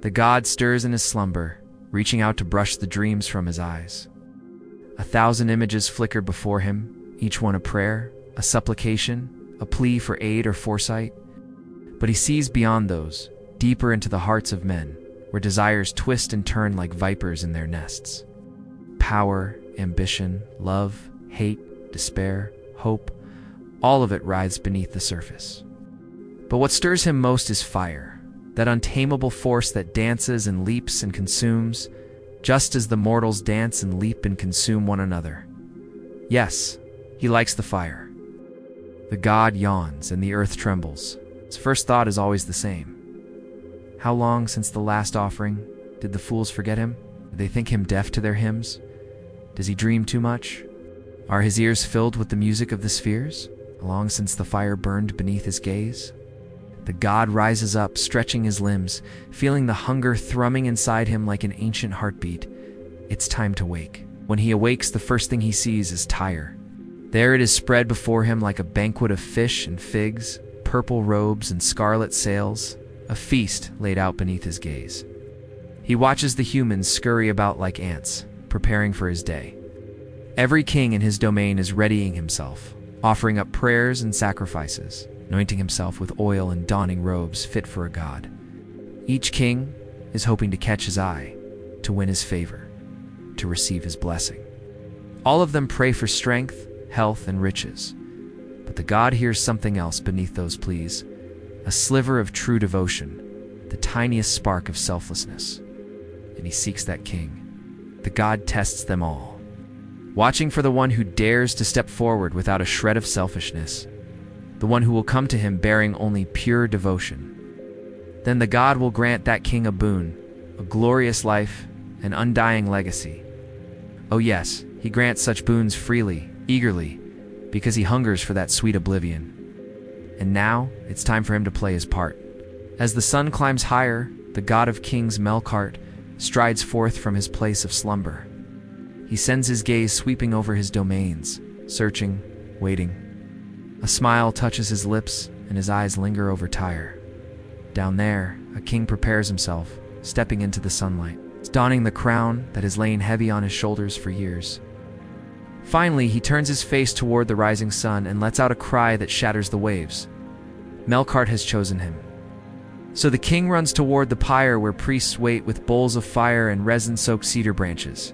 The god stirs in his slumber, reaching out to brush the dreams from his eyes. 1,000 images flicker before him, each one a prayer, a supplication, a plea for aid or foresight. But he sees beyond those, deeper into the hearts of men, where desires twist and turn like vipers in their nests. Power, ambition, love, hate, despair, hope, all of it rides beneath the surface. But what stirs him most is fire, that untamable force that dances and leaps and consumes, just as the mortals dance and leap and consume one another. Yes, he likes the fire. The god yawns and the earth trembles. His first thought is always the same. How long since the last offering? Did the fools forget him? Did they think him deaf to their hymns? Does he dream too much? Are his ears filled with the music of the spheres? Long since the fire burned beneath his gaze? The god rises up, stretching his limbs, feeling the hunger thrumming inside him like an ancient heartbeat. It's time to wake. When he awakes, the first thing he sees is Tyre. There it is spread before him like a banquet of fish and figs, purple robes and scarlet sails, a feast laid out beneath his gaze. He watches the humans scurry about like ants, preparing for his day. Every king in his domain is readying himself, offering up prayers and sacrifices, anointing himself with oil and donning robes fit for a god. Each king is hoping to catch his eye, to win his favor, to receive his blessing. All of them pray for strength, health, and riches. But the god hears something else beneath those pleas, a sliver of true devotion, the tiniest spark of selflessness. And he seeks that king. The god tests them all, watching for the one who dares to step forward without a shred of selfishness, the one who will come to him bearing only pure devotion. Then the god will grant that king a boon, a glorious life, an undying legacy. Oh yes, he grants such boons freely, eagerly, because he hungers for that sweet oblivion. And now, it's time for him to play his part. As the sun climbs higher, the god of kings Melqart strides forth from his place of slumber. He sends his gaze sweeping over his domains, searching, waiting. A smile touches his lips, and his eyes linger over Tyre. Down there, a king prepares himself, stepping into the sunlight, donning the crown that has lain heavy on his shoulders for years. Finally, he turns his face toward the rising sun and lets out a cry that shatters the waves. Melqart has chosen him. So the king runs toward the pyre where priests wait with bowls of fire and resin-soaked cedar branches.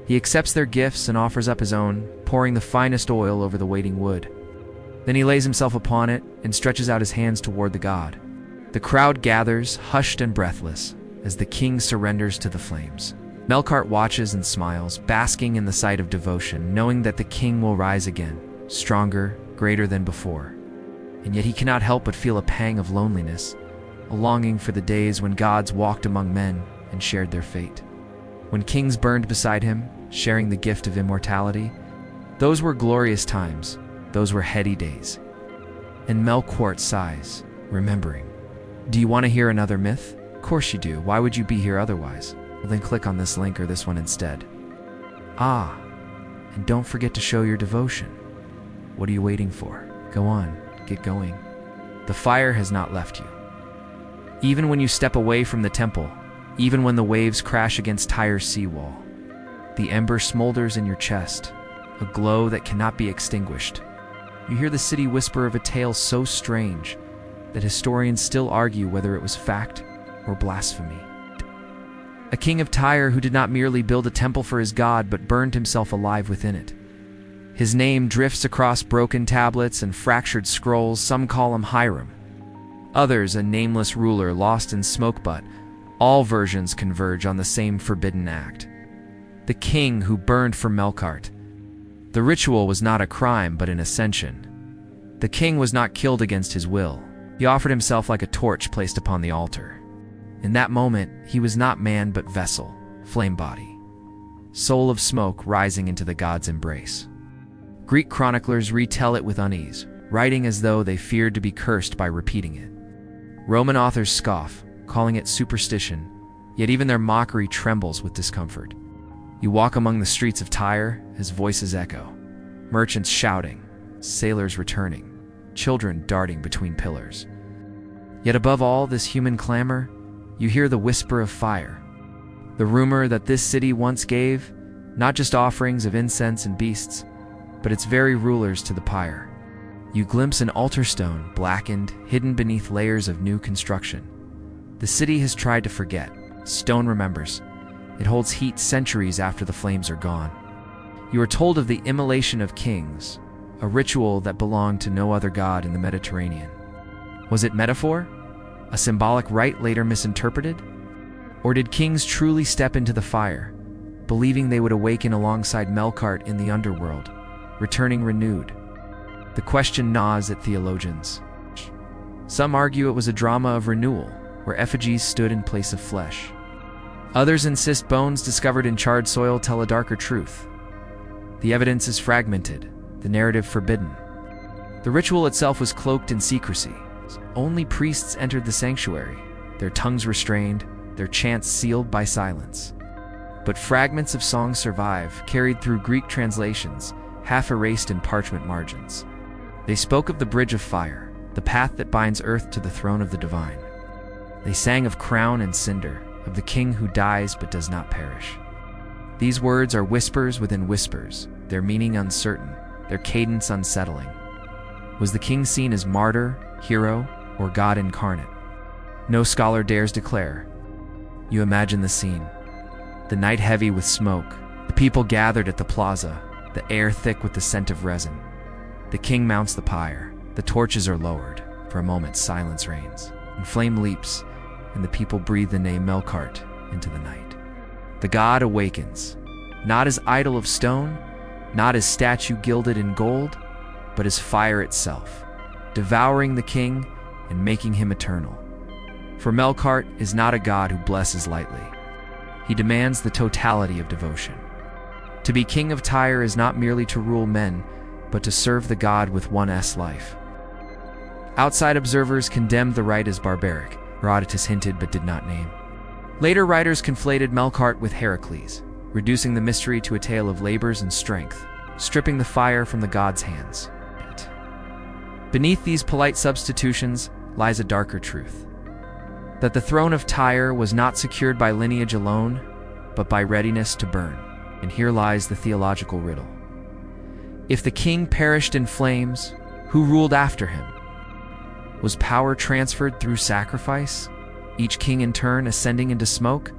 He accepts their gifts and offers up his own, pouring the finest oil over the waiting wood. Then he lays himself upon it and stretches out his hands toward the god. The crowd gathers, hushed and breathless, as the king surrenders to the flames. Melqart watches and smiles, basking in the sight of devotion, knowing that the king will rise again, stronger, greater than before. And yet he cannot help but feel a pang of loneliness, a longing for the days when gods walked among men and shared their fate. When kings burned beside him, sharing the gift of immortality, those were glorious times, those were heady days. And Melqart sighs, remembering. Do you want to hear another myth? Of course you do. Why would you be here otherwise? Well, then click on this link or this one instead. Ah, and don't forget to show your devotion. What are you waiting for? Go on, get going. The fire has not left you. Even when you step away from the temple, even when the waves crash against Tyre's seawall, the ember smolders in your chest, a glow that cannot be extinguished. You hear the city whisper of a tale so strange that historians still argue whether it was fact or blasphemy. A king of Tyre who did not merely build a temple for his god but burned himself alive within it. His name drifts across broken tablets and fractured scrolls. Some call him Hiram. Others a nameless ruler lost in smoke, but all versions converge on the same forbidden act. The king who burned for Melqart. The ritual was not a crime but an ascension. The king was not killed against his will. He offered himself like a torch placed upon the altar. In that moment, he was not man but vessel, flame body, soul of smoke rising into the god's embrace. Greek chroniclers retell it with unease, writing as though they feared to be cursed by repeating it. Roman authors scoff, calling it superstition, yet even their mockery trembles with discomfort. You walk among the streets of Tyre as voices echo, merchants shouting, sailors returning, children darting between pillars. Yet above all this human clamor, you hear the whisper of fire. The rumor that this city once gave, not just offerings of incense and beasts, but its very rulers to the pyre. You glimpse an altar stone, blackened, hidden beneath layers of new construction. The city has tried to forget. Stone remembers. It holds heat centuries after the flames are gone. You are told of the immolation of kings, a ritual that belonged to no other god in the Mediterranean. Was it metaphor? A symbolic rite later misinterpreted? Or did kings truly step into the fire, believing they would awaken alongside Melqart in the underworld, returning renewed? The question gnaws at theologians. Some argue it was a drama of renewal, where effigies stood in place of flesh. Others insist bones discovered in charred soil tell a darker truth. The evidence is fragmented, the narrative forbidden. The ritual itself was cloaked in secrecy. Only priests entered the sanctuary, their tongues restrained, their chants sealed by silence. But fragments of songs survive, carried through Greek translations, half erased in parchment margins. They spoke of the bridge of fire, the path that binds earth to the throne of the divine. They sang of crown and cinder, of the king who dies but does not perish. These words are whispers within whispers, their meaning uncertain, their cadence unsettling. Was the king seen as martyr, hero, or God incarnate? No scholar dares declare. You imagine the scene. The night heavy with smoke, the people gathered at the plaza, the air thick with the scent of resin. The king mounts the pyre, the torches are lowered. For a moment silence reigns, and flame leaps, and the people breathe the name Melqart into the night. The god awakens, not as idol of stone, not as statue gilded in gold, but as fire itself, devouring the king and making him eternal. For Melqart is not a god who blesses lightly. He demands the totality of devotion. To be king of Tyre is not merely to rule men, but to serve the god with one's life. Outside observers condemned the rite as barbaric, Herodotus hinted but did not name. Later writers conflated Melqart with Heracles, reducing the mystery to a tale of labors and strength, stripping the fire from the god's hands. Beneath these polite substitutions lies a darker truth. That the throne of Tyre was not secured by lineage alone, but by readiness to burn. And here lies the theological riddle. If the king perished in flames, who ruled after him? Was power transferred through sacrifice, each king in turn ascending into smoke?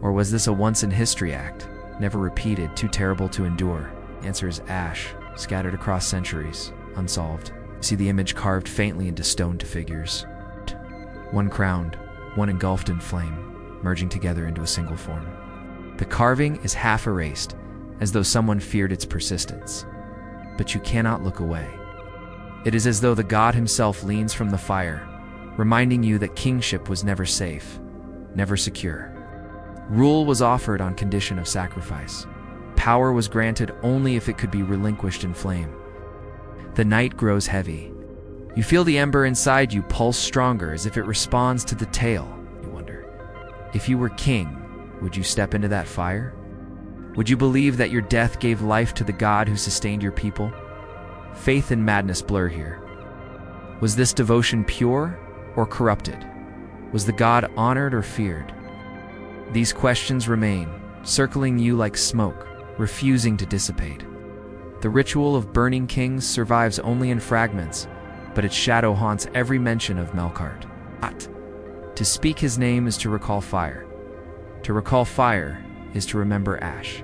Or was this a once-in-history act, never repeated, too terrible to endure? The answer is ash, scattered across centuries, unsolved. You see the image carved faintly into stone to figures. One crowned, one engulfed in flame, merging together into a single form. The carving is half erased, as though someone feared its persistence. But you cannot look away. It is as though the god himself leans from the fire, reminding you that kingship was never safe, never secure. Rule was offered on condition of sacrifice. Power was granted only if it could be relinquished in flame. The night grows heavy. You feel the ember inside you pulse stronger as if it responds to the tale. You wonder, if you were king, would you step into that fire? Would you believe that your death gave life to the God who sustained your people? Faith and madness blur here. Was this devotion pure or corrupted? Was the God honored or feared? These questions remain, circling you like smoke, refusing to dissipate. The ritual of burning kings survives only in fragments, but its shadow haunts every mention of Melqart. To speak his name is to recall fire. To recall fire is to remember ash.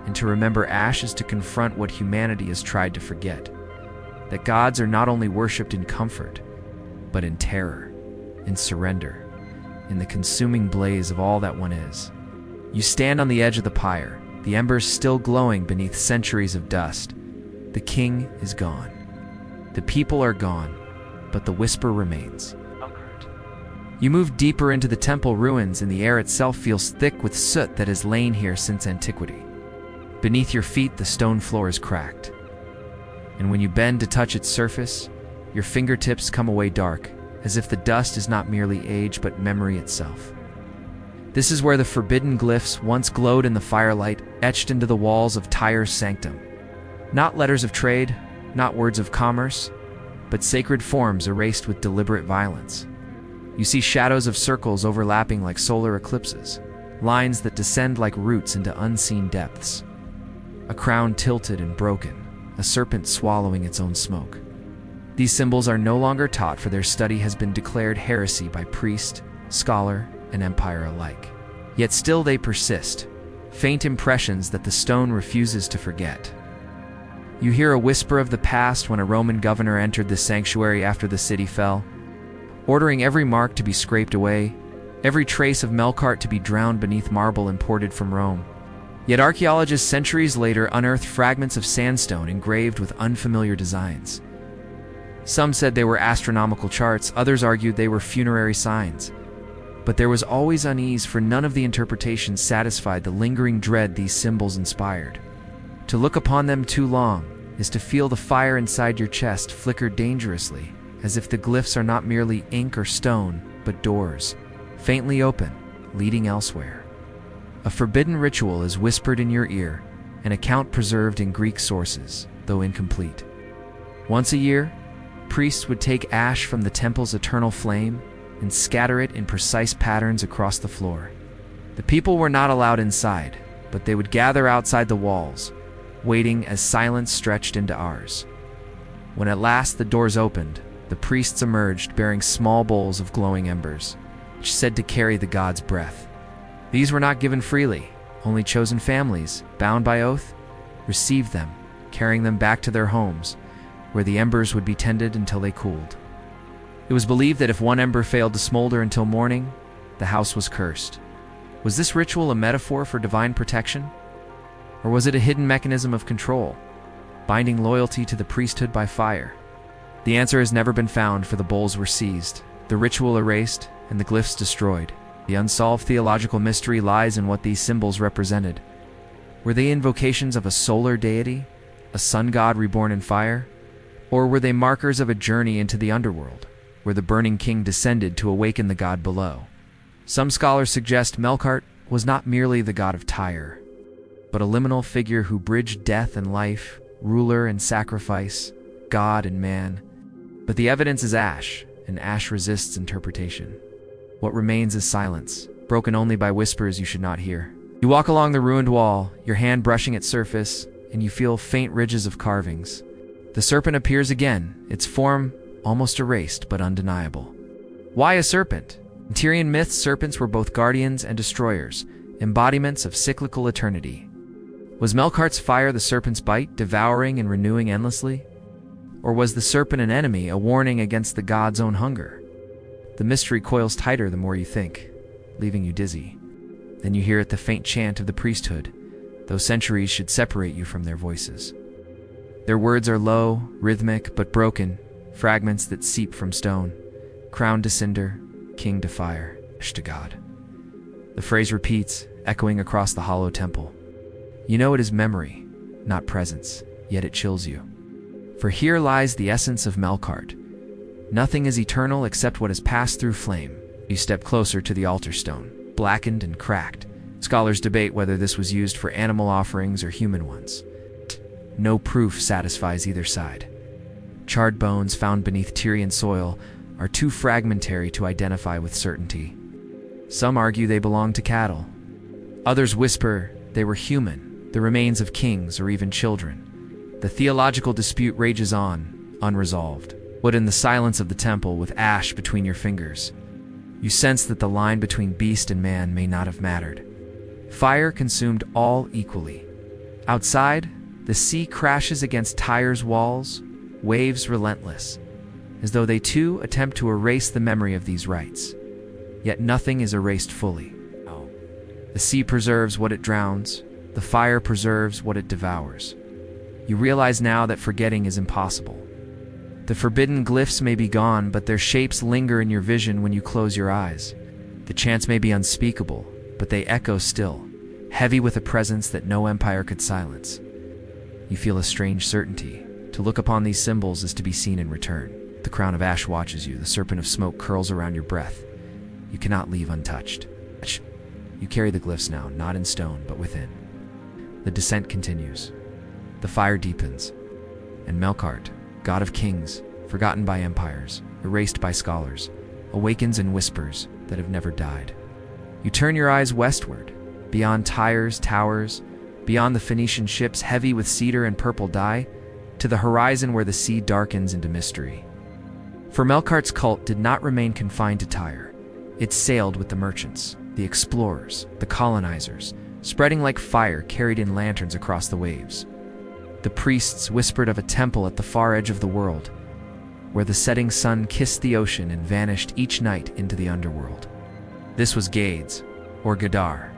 And to remember ash is to confront what humanity has tried to forget. That gods are not only worshipped in comfort, but in terror, in surrender, in the consuming blaze of all that one is. You stand on the edge of the pyre, the embers still glowing beneath centuries of dust. The king is gone. The people are gone, but the whisper remains. You move deeper into the temple ruins and the air itself feels thick with soot that has lain here since antiquity. Beneath your feet, the stone floor is cracked. And when you bend to touch its surface, your fingertips come away dark, as if the dust is not merely age but memory itself. This is where the forbidden glyphs once glowed in the firelight, etched into the walls of Tyre's sanctum. Not letters of trade, not words of commerce, but sacred forms erased with deliberate violence. You see shadows of circles overlapping like solar eclipses, lines that descend like roots into unseen depths. A crown tilted and broken, a serpent swallowing its own smoke. These symbols are no longer taught, for their study has been declared heresy by priest, scholar, and empire alike. Yet still they persist, faint impressions that the stone refuses to forget. You hear a whisper of the past when a Roman governor entered the sanctuary after the city fell, ordering every mark to be scraped away, every trace of Melqart to be drowned beneath marble imported from Rome. Yet archaeologists centuries later unearthed fragments of sandstone engraved with unfamiliar designs. Some said they were astronomical charts, others argued they were funerary signs. But there was always unease, for none of the interpretations satisfied the lingering dread these symbols inspired. To look upon them too long is to feel the fire inside your chest flicker dangerously, as if the glyphs are not merely ink or stone, but doors, faintly open, leading elsewhere. A forbidden ritual is whispered in your ear, an account preserved in Greek sources, though incomplete. Once a year, priests would take ash from the temple's eternal flame and scatter it in precise patterns across the floor. The people were not allowed inside, but they would gather outside the walls, waiting as silence stretched into hours. When at last the doors opened, the priests emerged bearing small bowls of glowing embers, which said to carry the god's breath. These were not given freely. Only chosen families, bound by oath, received them, carrying them back to their homes, where the embers would be tended until they cooled. It was believed that if one ember failed to smolder until morning, the house was cursed. Was this ritual a metaphor for divine protection? Or was it a hidden mechanism of control, binding loyalty to the priesthood by fire? The answer has never been found, for the bowls were seized, the ritual erased, and the glyphs destroyed. The unsolved theological mystery lies in what these symbols represented. Were they invocations of a solar deity, a sun god reborn in fire? Or were they markers of a journey into the underworld, where the burning king descended to awaken the god below? Some scholars suggest Melqart was not merely the god of Tyre, but a liminal figure who bridged death and life, ruler and sacrifice, god and man. But the evidence is ash, and ash resists interpretation. What remains is silence, broken only by whispers you should not hear. You walk along the ruined wall, your hand brushing its surface, and you feel faint ridges of carvings. The serpent appears again, its form almost erased but undeniable. Why a serpent? In Tyrian myths, serpents were both guardians and destroyers, embodiments of cyclical eternity. Was Melqart's fire the serpent's bite, devouring and renewing endlessly? Or was the serpent an enemy, a warning against the god's own hunger? The mystery coils tighter the more you think, leaving you dizzy. Then you hear it, the faint chant of the priesthood, though centuries should separate you from their voices. Their words are low, rhythmic, but broken, fragments that seep from stone. Crown to cinder, king to fire, ash to God. The phrase repeats, echoing across the hollow temple. You know it is memory, not presence, yet it chills you. For here lies the essence of Melqart. Nothing is eternal except what has passed through flame. You step closer to the altar stone, blackened and cracked. Scholars debate whether this was used for animal offerings or human ones. No proof satisfies either side. Charred bones found beneath Tyrian soil are too fragmentary to identify with certainty. Some argue they belonged to cattle. Others whisper they were human, the remains of kings or even children. The theological dispute rages on, unresolved. What in the silence of the temple with ash between your fingers? You sense that the line between beast and man may not have mattered. Fire consumed all equally. Outside, the sea crashes against Tyre's walls, waves relentless, as though they too attempt to erase the memory of these rites. Yet nothing is erased fully. The sea preserves what it drowns, the fire preserves what it devours. You realize now that forgetting is impossible. The forbidden glyphs may be gone, but their shapes linger in your vision when you close your eyes. The chants may be unspeakable, but they echo still, heavy with a presence that no empire could silence. You feel a strange certainty. To look upon these symbols is to be seen in return. The crown of ash watches you, the serpent of smoke curls around your breath. You cannot leave untouched. You carry the glyphs now, not in stone, but within. The descent continues. The fire deepens, and Melqart, god of kings, forgotten by empires, erased by scholars, awakens in whispers that have never died. You turn your eyes westward, beyond Tyre's towers, beyond the Phoenician ships heavy with cedar and purple dye, to the horizon where the sea darkens into mystery. For Melqart's cult did not remain confined to Tyre. It sailed with the merchants, the explorers, the colonizers, spreading like fire carried in lanterns across the waves. The priests whispered of a temple at the far edge of the world, where the setting sun kissed the ocean and vanished each night into the underworld. This was Gades, or Gadar,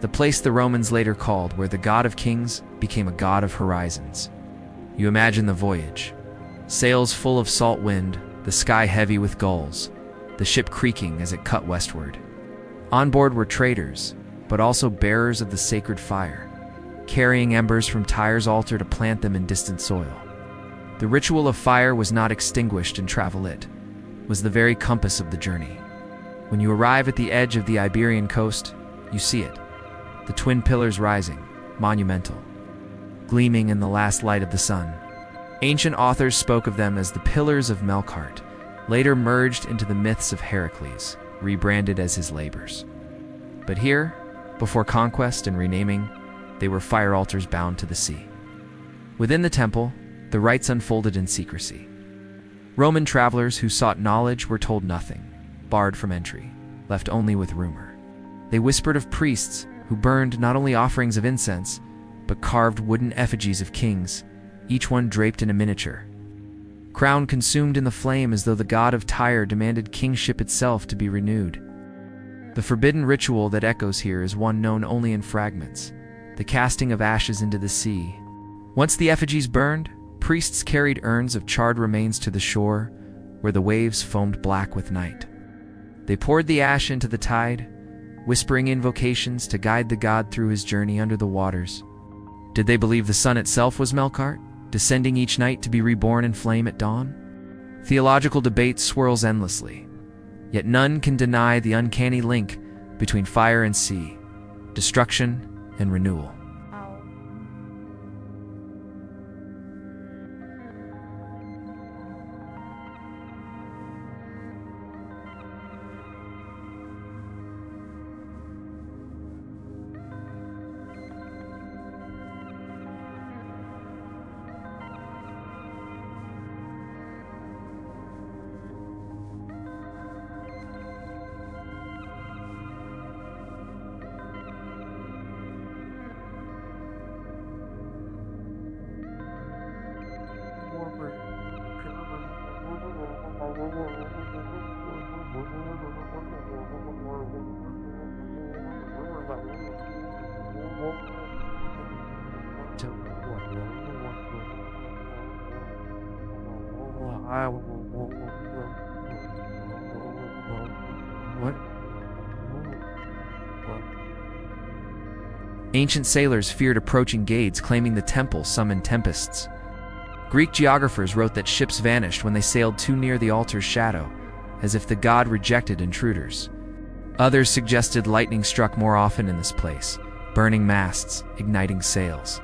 the place the Romans later called where the god of kings became a god of horizons. You imagine the voyage. Sails full of salt wind, the sky heavy with gulls, the ship creaking as it cut westward. On board were traders, but also bearers of the sacred fire, carrying embers from Tyre's altar to plant them in distant soil. The ritual of fire was not extinguished in travel, it was the very compass of the journey. When you arrive at the edge of the Iberian coast, you see it, the twin pillars rising, monumental, gleaming in the last light of the sun. Ancient authors spoke of them as the Pillars of Melqart, later merged into the myths of Heracles, rebranded as his labors. But here, before conquest and renaming, they were fire altars bound to the sea. Within the temple, the rites unfolded in secrecy. Roman travelers who sought knowledge were told nothing, barred from entry, left only with rumor. They whispered of priests who burned not only offerings of incense, but carved wooden effigies of kings, each one draped in a miniature. Crown consumed in the flame as though the god of Tyre demanded kingship itself to be renewed. The forbidden ritual that echoes here is one known only in fragments, the casting of ashes into the sea. Once the effigies burned, priests carried urns of charred remains to the shore, where the waves foamed black with night. They poured the ash into the tide, whispering invocations to guide the god through his journey under the waters. Did they believe the sun itself was Melqart, descending each night to be reborn in flame at dawn? Theological debate swirls endlessly, yet none can deny the uncanny link between fire and sea, destruction and renewal. What? Ancient sailors feared approaching Gades, claiming the temple summoned tempests. Greek geographers wrote that ships vanished when they sailed too near the altar's shadow, as if the god rejected intruders. Others suggested lightning struck more often in this place, burning masts, igniting sails.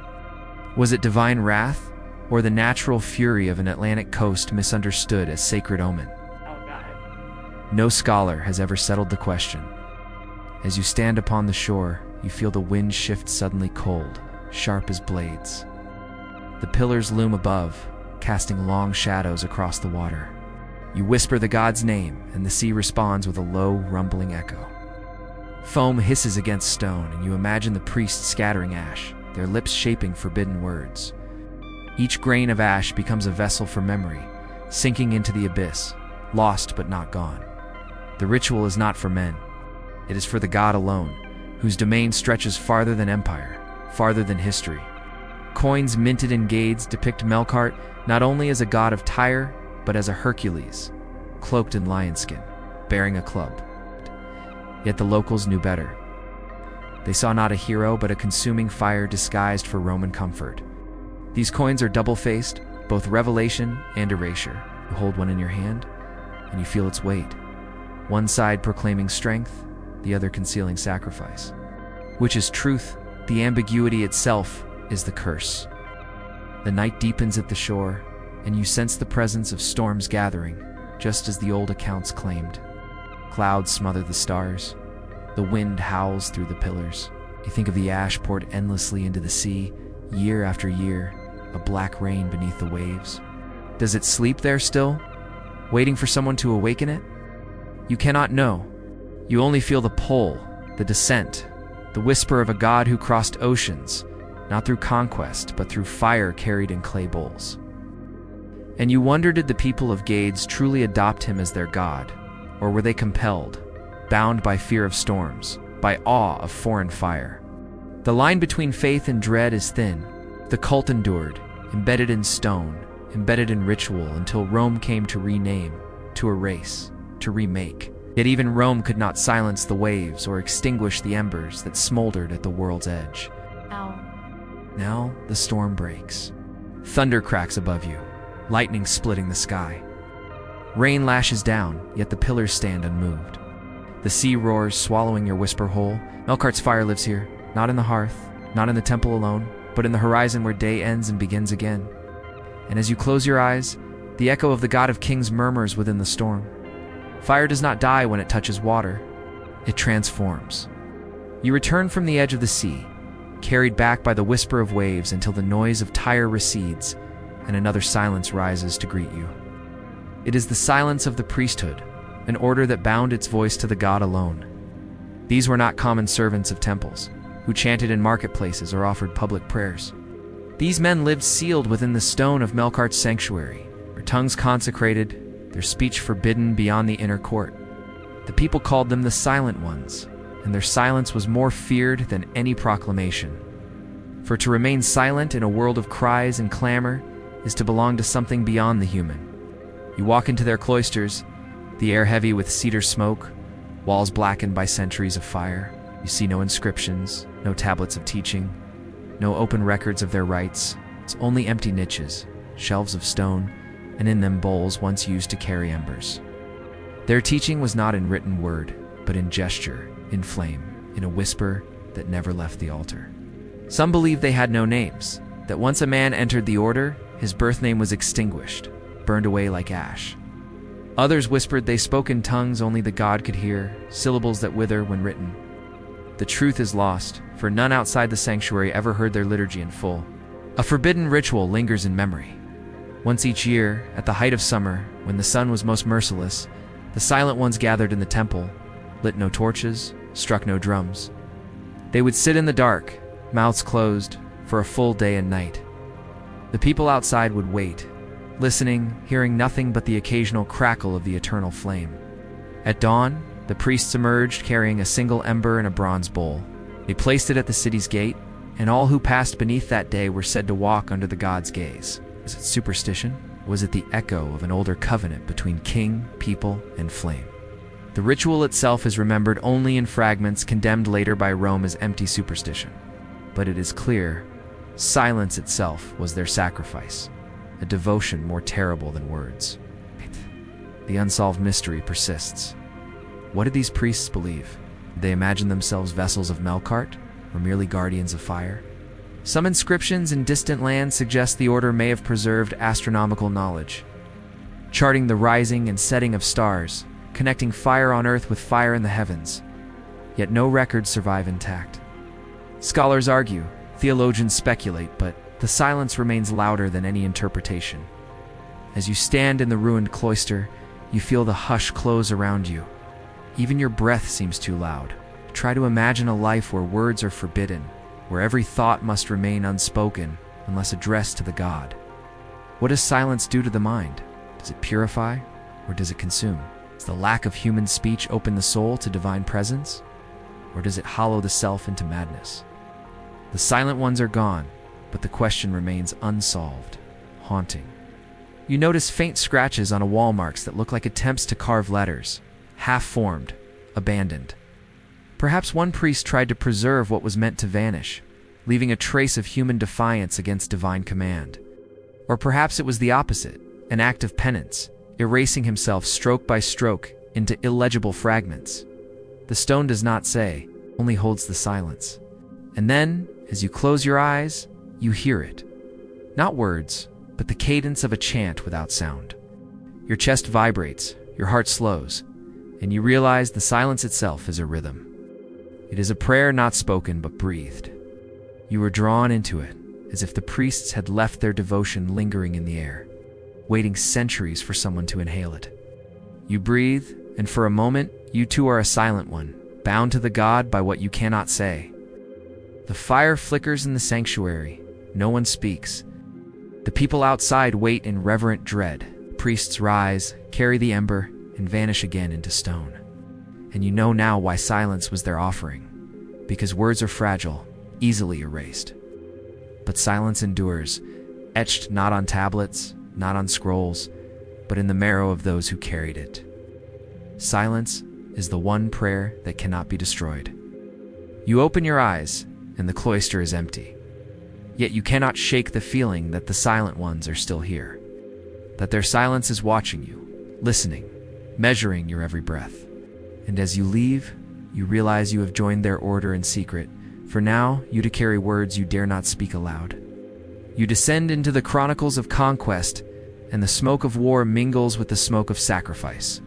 Was it divine wrath, or the natural fury of an Atlantic coast misunderstood as sacred omen? No scholar has ever settled the question. As you stand upon the shore, you feel the wind shift suddenly cold, sharp as blades. The pillars loom above, casting long shadows across the water. You whisper the god's name, and the sea responds with a low, rumbling echo. Foam hisses against stone, and you imagine the priests scattering ash, their lips shaping forbidden words. Each grain of ash becomes a vessel for memory, sinking into the abyss, lost but not gone. The ritual is not for men. It is for the god alone, whose domain stretches farther than empire, farther than history. Coins minted in Gades depict Melqart not only as a god of Tyre, but as a Hercules, cloaked in lion skin, bearing a club. Yet the locals knew better. They saw not a hero, but a consuming fire disguised for Roman comfort. These coins are double-faced, both revelation and erasure. You hold one in your hand, and you feel its weight. One side proclaiming strength, the other concealing sacrifice. Which is truth? The ambiguity itself is the curse. The night deepens at the shore, and you sense the presence of storms gathering, just as the old accounts claimed. Clouds smother the stars. The wind howls through the pillars. You think of the ash poured endlessly into the sea, year after year, a black rain beneath the waves. Does it sleep there still, waiting for someone to awaken it? You cannot know. You only feel the pull, the descent, the whisper of a god who crossed oceans, not through conquest, but through fire carried in clay bowls. And you wonder, did the people of Gades truly adopt him as their god, or were they compelled, bound by fear of storms, by awe of foreign fire? The line between faith and dread is thin. The cult endured, embedded in stone, embedded in ritual, until Rome came to rename, to erase, to remake. Yet even Rome could not silence the waves or extinguish the embers that smoldered at the world's edge. Ow. Now the storm breaks. Thunder cracks above you, lightning splitting the sky. Rain lashes down, yet the pillars stand unmoved. The sea roars, swallowing your whisper whole. Melqart's fire lives here, not in the hearth, not in the temple alone, but in the horizon where day ends and begins again. And as you close your eyes, the echo of the God of Kings murmurs within the storm. Fire does not die when it touches water. It transforms. You return from the edge of the sea, carried back by the whisper of waves until the noise of Tyre recedes and another silence rises to greet you. It is the silence of the priesthood, an order that bound its voice to the god alone. These were not common servants of temples, who chanted in marketplaces or offered public prayers. These men lived sealed within the stone of Melqart's sanctuary, their tongues consecrated, their speech forbidden beyond the inner court. The people called them the Silent Ones, and their silence was more feared than any proclamation. For to remain silent in a world of cries and clamor is to belong to something beyond the human. You walk into their cloisters, the air heavy with cedar smoke, walls blackened by centuries of fire. You see no inscriptions, no tablets of teaching, no open records of their rites. It's only empty niches, shelves of stone, and in them bowls once used to carry embers. Their teaching was not in written word, but in gesture, in flame, in a whisper that never left the altar. Some believed they had no names, that once a man entered the order, his birth name was extinguished, burned away like ash. Others whispered they spoke in tongues only the god could hear, syllables that wither when written. The truth is lost, for none outside the sanctuary ever heard their liturgy in full. A forbidden ritual lingers in memory. Once each year, at the height of summer, when the sun was most merciless, the Silent Ones gathered in the temple, lit no torches, struck no drums. They would sit in the dark, mouths closed, for a full day and night. The people outside would wait, listening, hearing nothing but the occasional crackle of the eternal flame. At dawn, the priests emerged carrying a single ember in a bronze bowl. They placed it at the city's gate, and all who passed beneath that day were said to walk under the god's gaze. Was it superstition? Was it the echo of an older covenant between king, people, and flame? The ritual itself is remembered only in fragments condemned later by Rome as empty superstition. But it is clear, silence itself was their sacrifice, a devotion more terrible than words. The unsolved mystery persists. What did these priests believe? Did they imagine themselves vessels of Melqart, or merely guardians of fire? Some inscriptions in distant lands suggest the order may have preserved astronomical knowledge, charting the rising and setting of stars, connecting fire on earth with fire in the heavens. Yet no records survive intact. Scholars argue, theologians speculate, but the silence remains louder than any interpretation. As you stand in the ruined cloister, you feel the hush close around you. Even your breath seems too loud. Try to imagine a life where words are forbidden, where every thought must remain unspoken unless addressed to the god. What does silence do to the mind? Does it purify, or does it consume? Does the lack of human speech open the soul to divine presence, or does it hollow the self into madness? The Silent Ones are gone, but the question remains unsolved, haunting. You notice faint scratches on a wall marks that look like attempts to carve letters, half-formed, abandoned. Perhaps one priest tried to preserve what was meant to vanish, leaving a trace of human defiance against divine command. Or perhaps it was the opposite, an act of penance, erasing himself stroke by stroke into illegible fragments. The stone does not say, only holds the silence. And then, as you close your eyes, you hear it. Not words, but the cadence of a chant without sound. Your chest vibrates, your heart slows. and you realize the silence itself is a rhythm. It is a prayer not spoken but breathed. You are drawn into it, as if the priests had left their devotion lingering in the air, waiting centuries for someone to inhale it. You breathe, and for a moment, you too are a silent one, bound to the god by what you cannot say. The fire flickers in the sanctuary. No one speaks. The people outside wait in reverent dread. Priests rise, carry the ember, and vanish again into stone. And you know now why silence was their offering. Because words are fragile, easily erased. But silence endures, etched not on tablets, not on scrolls, but in the marrow of those who carried it. Silence is the one prayer that cannot be destroyed. You open your eyes, and the cloister is empty. Yet you cannot shake the feeling that the silent ones are still here. That their silence is watching you, listening, measuring your every breath. And as you leave, you realize you have joined their order in secret, for now you to carry words you dare not speak aloud. You descend into the chronicles of conquest, and the smoke of war mingles with the smoke of sacrifice.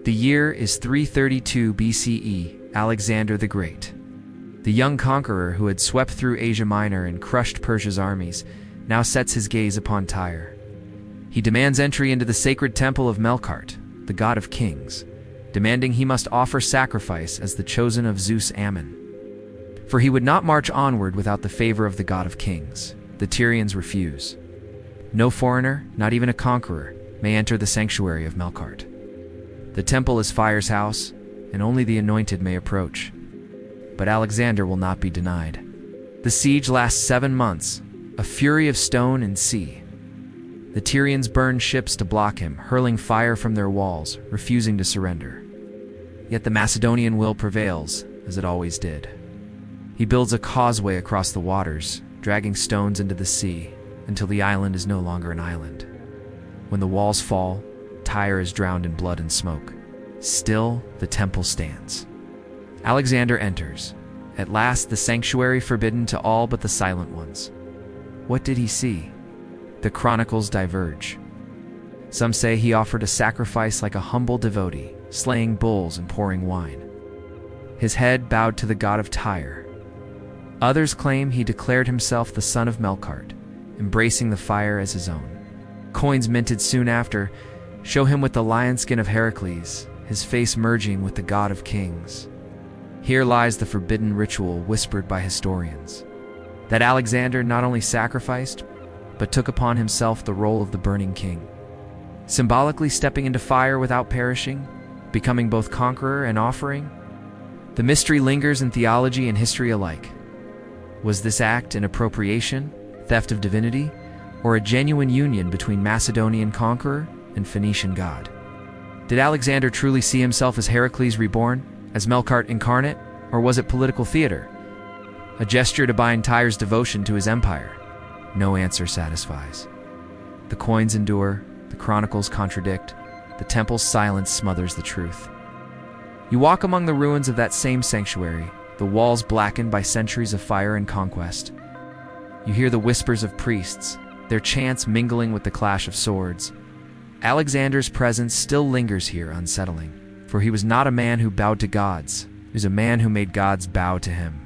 The year is 332 BCE, Alexander the Great. The young conqueror who had swept through Asia Minor and crushed Persia's armies now sets his gaze upon Tyre. He demands entry into the sacred temple of Melqart, the god of kings, demanding he must offer sacrifice as the chosen of Zeus Ammon. For he would not march onward without the favor of the god of kings. The Tyrians refuse. No foreigner, not even a conqueror, may enter the sanctuary of Melqart. The temple is fire's house, and only the anointed may approach. But Alexander will not be denied. The siege lasts 7 months, a fury of stone and sea. The Tyrians burn ships to block him, hurling fire from their walls, refusing to surrender. Yet the Macedonian will prevails, as it always did. He builds a causeway across the waters, dragging stones into the sea, until the island is no longer an island. When the walls fall, Tyre is drowned in blood and smoke. Still, the temple stands. Alexander enters, at last the sanctuary forbidden to all but the silent ones. What did he see? The chronicles diverge. Some say he offered a sacrifice like a humble devotee, slaying bulls and pouring wine. His head bowed to the god of Tyre. Others claim he declared himself the son of Melqart, embracing the fire as his own. Coins minted soon after show him with the lion skin of Heracles, his face merging with the god of kings. Here lies the forbidden ritual whispered by historians, that Alexander not only sacrificed, but took upon himself the role of the burning king, symbolically stepping into fire without perishing, becoming both conqueror and offering. The mystery lingers in theology and history alike. Was this act an appropriation, theft of divinity, or a genuine union between Macedonian conqueror and Phoenician god? Did Alexander truly see himself as Heracles reborn, as Melqart incarnate, or was it political theater? A gesture to bind Tyre's devotion to his empire? No answer satisfies. The coins endure, the chronicles contradict, the temple's silence smothers the truth. You walk among the ruins of that same sanctuary, the walls blackened by centuries of fire and conquest. You hear the whispers of priests, their chants mingling with the clash of swords. Alexander's presence still lingers here, unsettling, for he was not a man who bowed to gods. He was a man who made gods bow to him.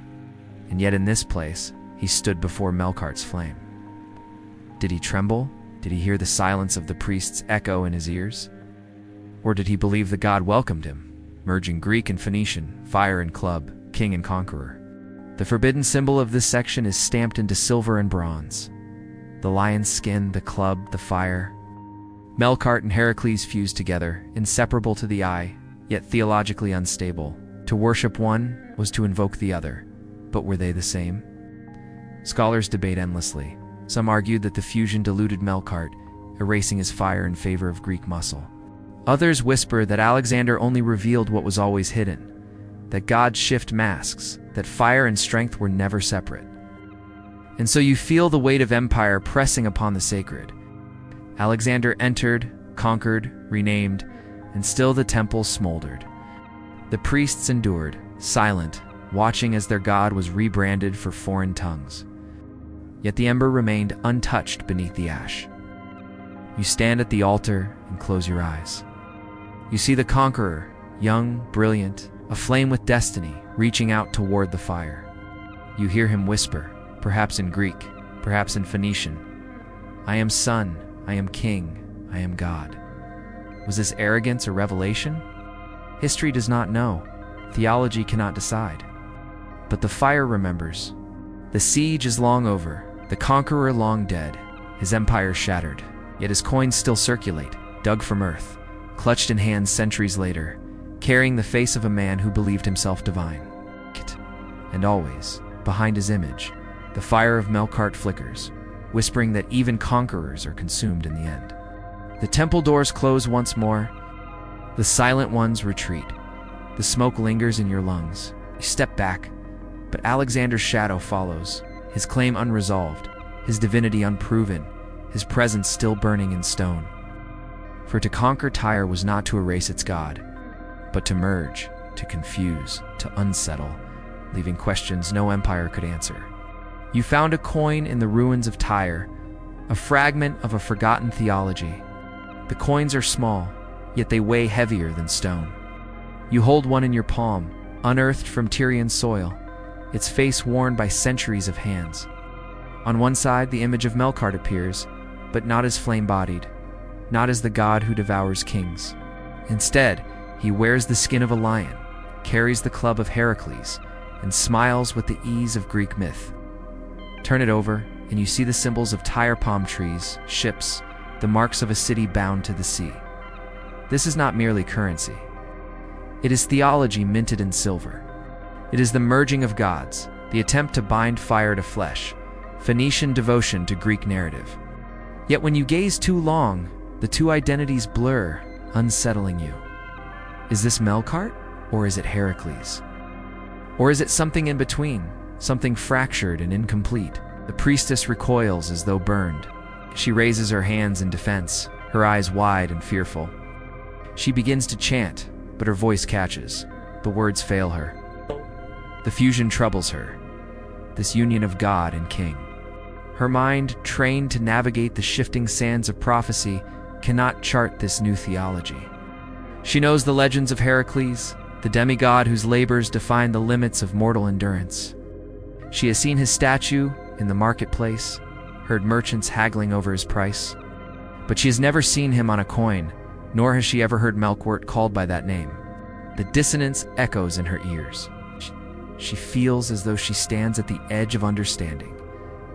And yet in this place, he stood before Melqart's flame. Did he tremble? Did he hear the silence of the priests echo in his ears? Or did he believe the god welcomed him, merging Greek and Phoenician, fire and club, king and conqueror? The forbidden symbol of this section is stamped into silver and bronze. The lion's skin, the club, the fire. Melqart and Heracles fused together, inseparable to the eye, yet theologically unstable. To worship one was to invoke the other, but were they the same? Scholars debate endlessly. Some argued that the fusion diluted Melqart, erasing his fire in favor of Greek muscle. Others whisper that Alexander only revealed what was always hidden, that gods shift masks, that fire and strength were never separate. And so you feel the weight of empire pressing upon the sacred. Alexander entered, conquered, renamed, and still the temple smoldered. The priests endured, silent, watching as their god was rebranded for foreign tongues. Yet the ember remained untouched beneath the ash. You stand at the altar and close your eyes. You see the conqueror, young, brilliant, aflame with destiny, reaching out toward the fire. You hear him whisper, perhaps in Greek, perhaps in Phoenician, "I am son, I am king, I am God." Was this arrogance or revelation? History does not know. Theology cannot decide. But the fire remembers. The siege is long over, the conqueror long dead, his empire shattered. Yet his coins still circulate, dug from earth, clutched in hands centuries later, carrying the face of a man who believed himself divine. And always, behind his image, the fire of Melqart flickers, whispering that even conquerors are consumed in the end. The temple doors close once more. The silent ones retreat. The smoke lingers in your lungs. You step back, but Alexander's shadow follows, his claim unresolved, his divinity unproven, his presence still burning in stone. For to conquer Tyre was not to erase its god, but to merge, to confuse, to unsettle, leaving questions no empire could answer. You found a coin in the ruins of Tyre, a fragment of a forgotten theology. The coins are small, yet they weigh heavier than stone. You hold one in your palm, unearthed from Tyrian soil, its face worn by centuries of hands. On one side, the image of Melqart appears, but not as flame-bodied, not as the god who devours kings. Instead, he wears the skin of a lion, carries the club of Heracles, and smiles with the ease of Greek myth. Turn it over, and you see the symbols of Tyre palm trees, ships, the marks of a city bound to the sea. This is not merely currency. It is theology minted in silver. It is the merging of gods, the attempt to bind fire to flesh, Phoenician devotion to Greek narrative. Yet when you gaze too long, the two identities blur, unsettling you. Is this Melqart, or is it Heracles? Or is it something in between, something fractured and incomplete? The priestess recoils as though burned. She raises her hands in defense, her eyes wide and fearful. She begins to chant, but her voice catches. The words fail her. The fusion troubles her, this union of God and king. Her mind, trained to navigate the shifting sands of prophecy, cannot chart this new theology. She knows the legends of Heracles, the demigod whose labors define the limits of mortal endurance. She has seen his statue in the marketplace, heard merchants haggling over his price. But she has never seen him on a coin, nor has she ever heard Melqart called by that name. The dissonance echoes in her ears. She feels as though she stands at the edge of understanding,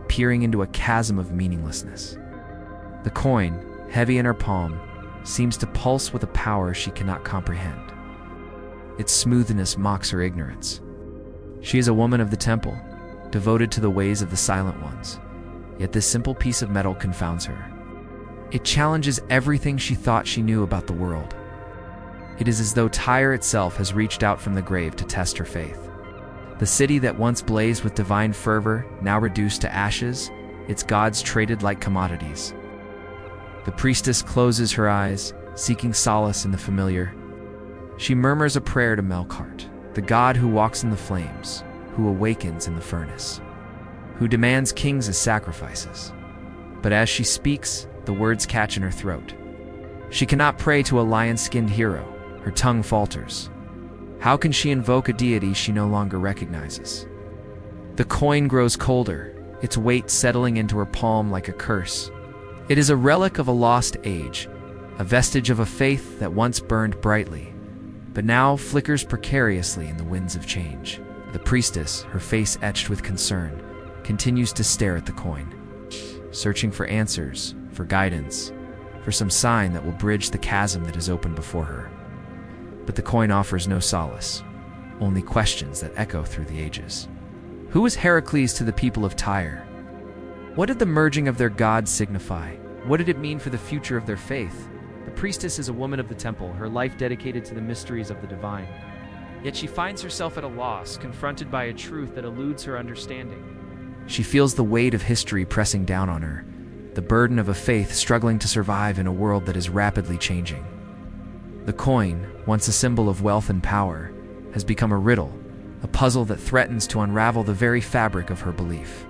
peering into a chasm of meaninglessness. The coin, heavy in her palm, seems to pulse with a power she cannot comprehend. Its smoothness mocks her ignorance. She is a woman of the temple, devoted to the ways of the silent ones, yet this simple piece of metal confounds her. It challenges everything she thought she knew about the world. It is as though Tyre itself has reached out from the grave to test her faith. The city that once blazed with divine fervor, now reduced to ashes, its gods traded like commodities. The priestess closes her eyes, seeking solace in the familiar. She murmurs a prayer to Melqart, the god who walks in the flames, who awakens in the furnace, who demands kings as sacrifices. But as she speaks, the words catch in her throat. She cannot pray to a lion-skinned hero. Her tongue falters. How can she invoke a deity she no longer recognizes? The coin grows colder, its weight settling into her palm like a curse. It is a relic of a lost age, a vestige of a faith that once burned brightly, but now flickers precariously in the winds of change. The priestess, her face etched with concern, continues to stare at the coin, searching for answers, for guidance, for some sign that will bridge the chasm that is open before her. But the coin offers no solace, only questions that echo through the ages. Who was Heracles to the people of Tyre? What did the merging of their gods signify? What did it mean for the future of their faith? The priestess is a woman of the temple, her life dedicated to the mysteries of the divine. Yet she finds herself at a loss, confronted by a truth that eludes her understanding. She feels the weight of history pressing down on her, the burden of a faith struggling to survive in a world that is rapidly changing. The coin, once a symbol of wealth and power, has become a riddle, a puzzle that threatens to unravel the very fabric of her belief.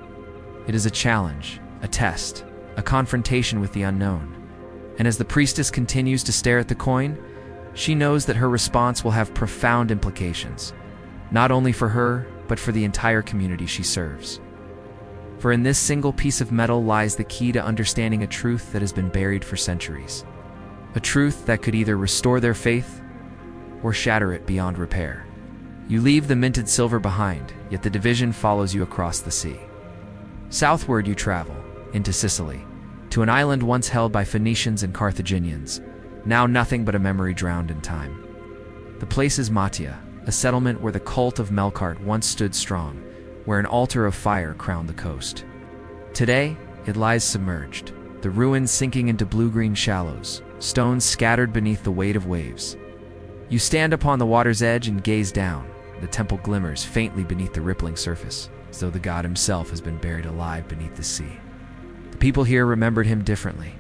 It is a challenge, a test, a confrontation with the unknown. And as the priestess continues to stare at the coin, She knows that her response will have profound implications, not only for her, but for the entire community she serves. For in this single piece of metal lies the key to understanding a truth that has been buried for centuries. A truth that could either restore their faith or shatter it beyond repair. You leave the minted silver behind, yet the division follows you across the sea. Southward you travel, into Sicily, to an island once held by Phoenicians and Carthaginians, now nothing but a memory drowned in time. The place is Motya, a settlement where the cult of Melqart once stood strong, where an altar of fire crowned the coast. Today, it lies submerged, the ruins sinking into blue-green shallows, stones scattered beneath the weight of waves. You stand upon the water's edge and gaze down. The temple glimmers faintly beneath the rippling surface, as though the god himself has been buried alive beneath the sea. The people here remembered him differently.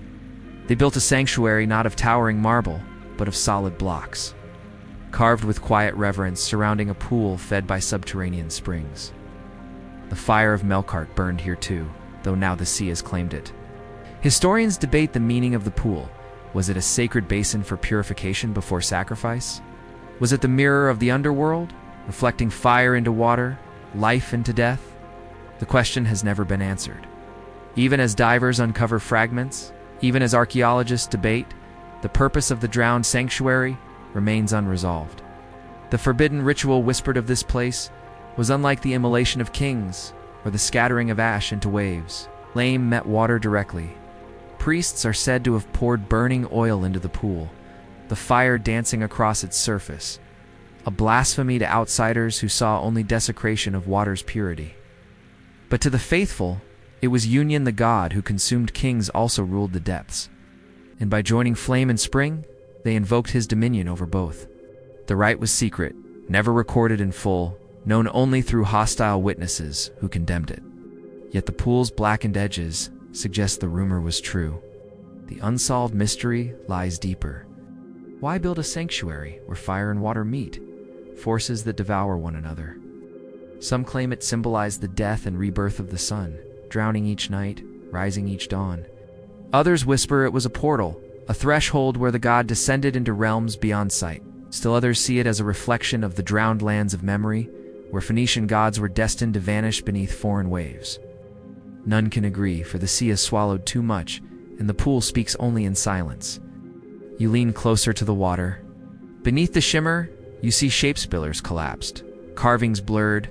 They built a sanctuary not of towering marble, but of solid blocks, carved with quiet reverence surrounding a pool fed by subterranean springs. The fire of Melqart burned here too, though now the sea has claimed it. Historians debate the meaning of the pool. Was it a sacred basin for purification before sacrifice? Was it the mirror of the underworld, reflecting fire into water, life into death? The question has never been answered. Even as divers uncover fragments, even as archaeologists debate, the purpose of the drowned sanctuary remains unresolved. The forbidden ritual whispered of this place was unlike the immolation of kings or the scattering of ash into waves. Flame met water directly. Priests are said to have poured burning oil into the pool, the fire dancing across its surface, a blasphemy to outsiders who saw only desecration of water's purity. But to the faithful, it was Union the god who consumed kings also ruled the depths, and by joining flame and spring, they invoked his dominion over both. The rite was secret, never recorded in full, known only through hostile witnesses who condemned it. Yet the pool's blackened edges suggest the rumor was true. The unsolved mystery lies deeper. Why build a sanctuary where fire and water meet, forces that devour one another? Some claim it symbolized the death and rebirth of the sun, drowning each night, rising each dawn. Others whisper it was a portal, a threshold where the god descended into realms beyond sight. Still others see it as a reflection of the drowned lands of memory, where Phoenician gods were destined to vanish beneath foreign waves. None can agree, for the sea has swallowed too much, and the pool speaks only in silence. You lean closer to the water. Beneath the shimmer, you see shape-spillers collapsed, carvings blurred,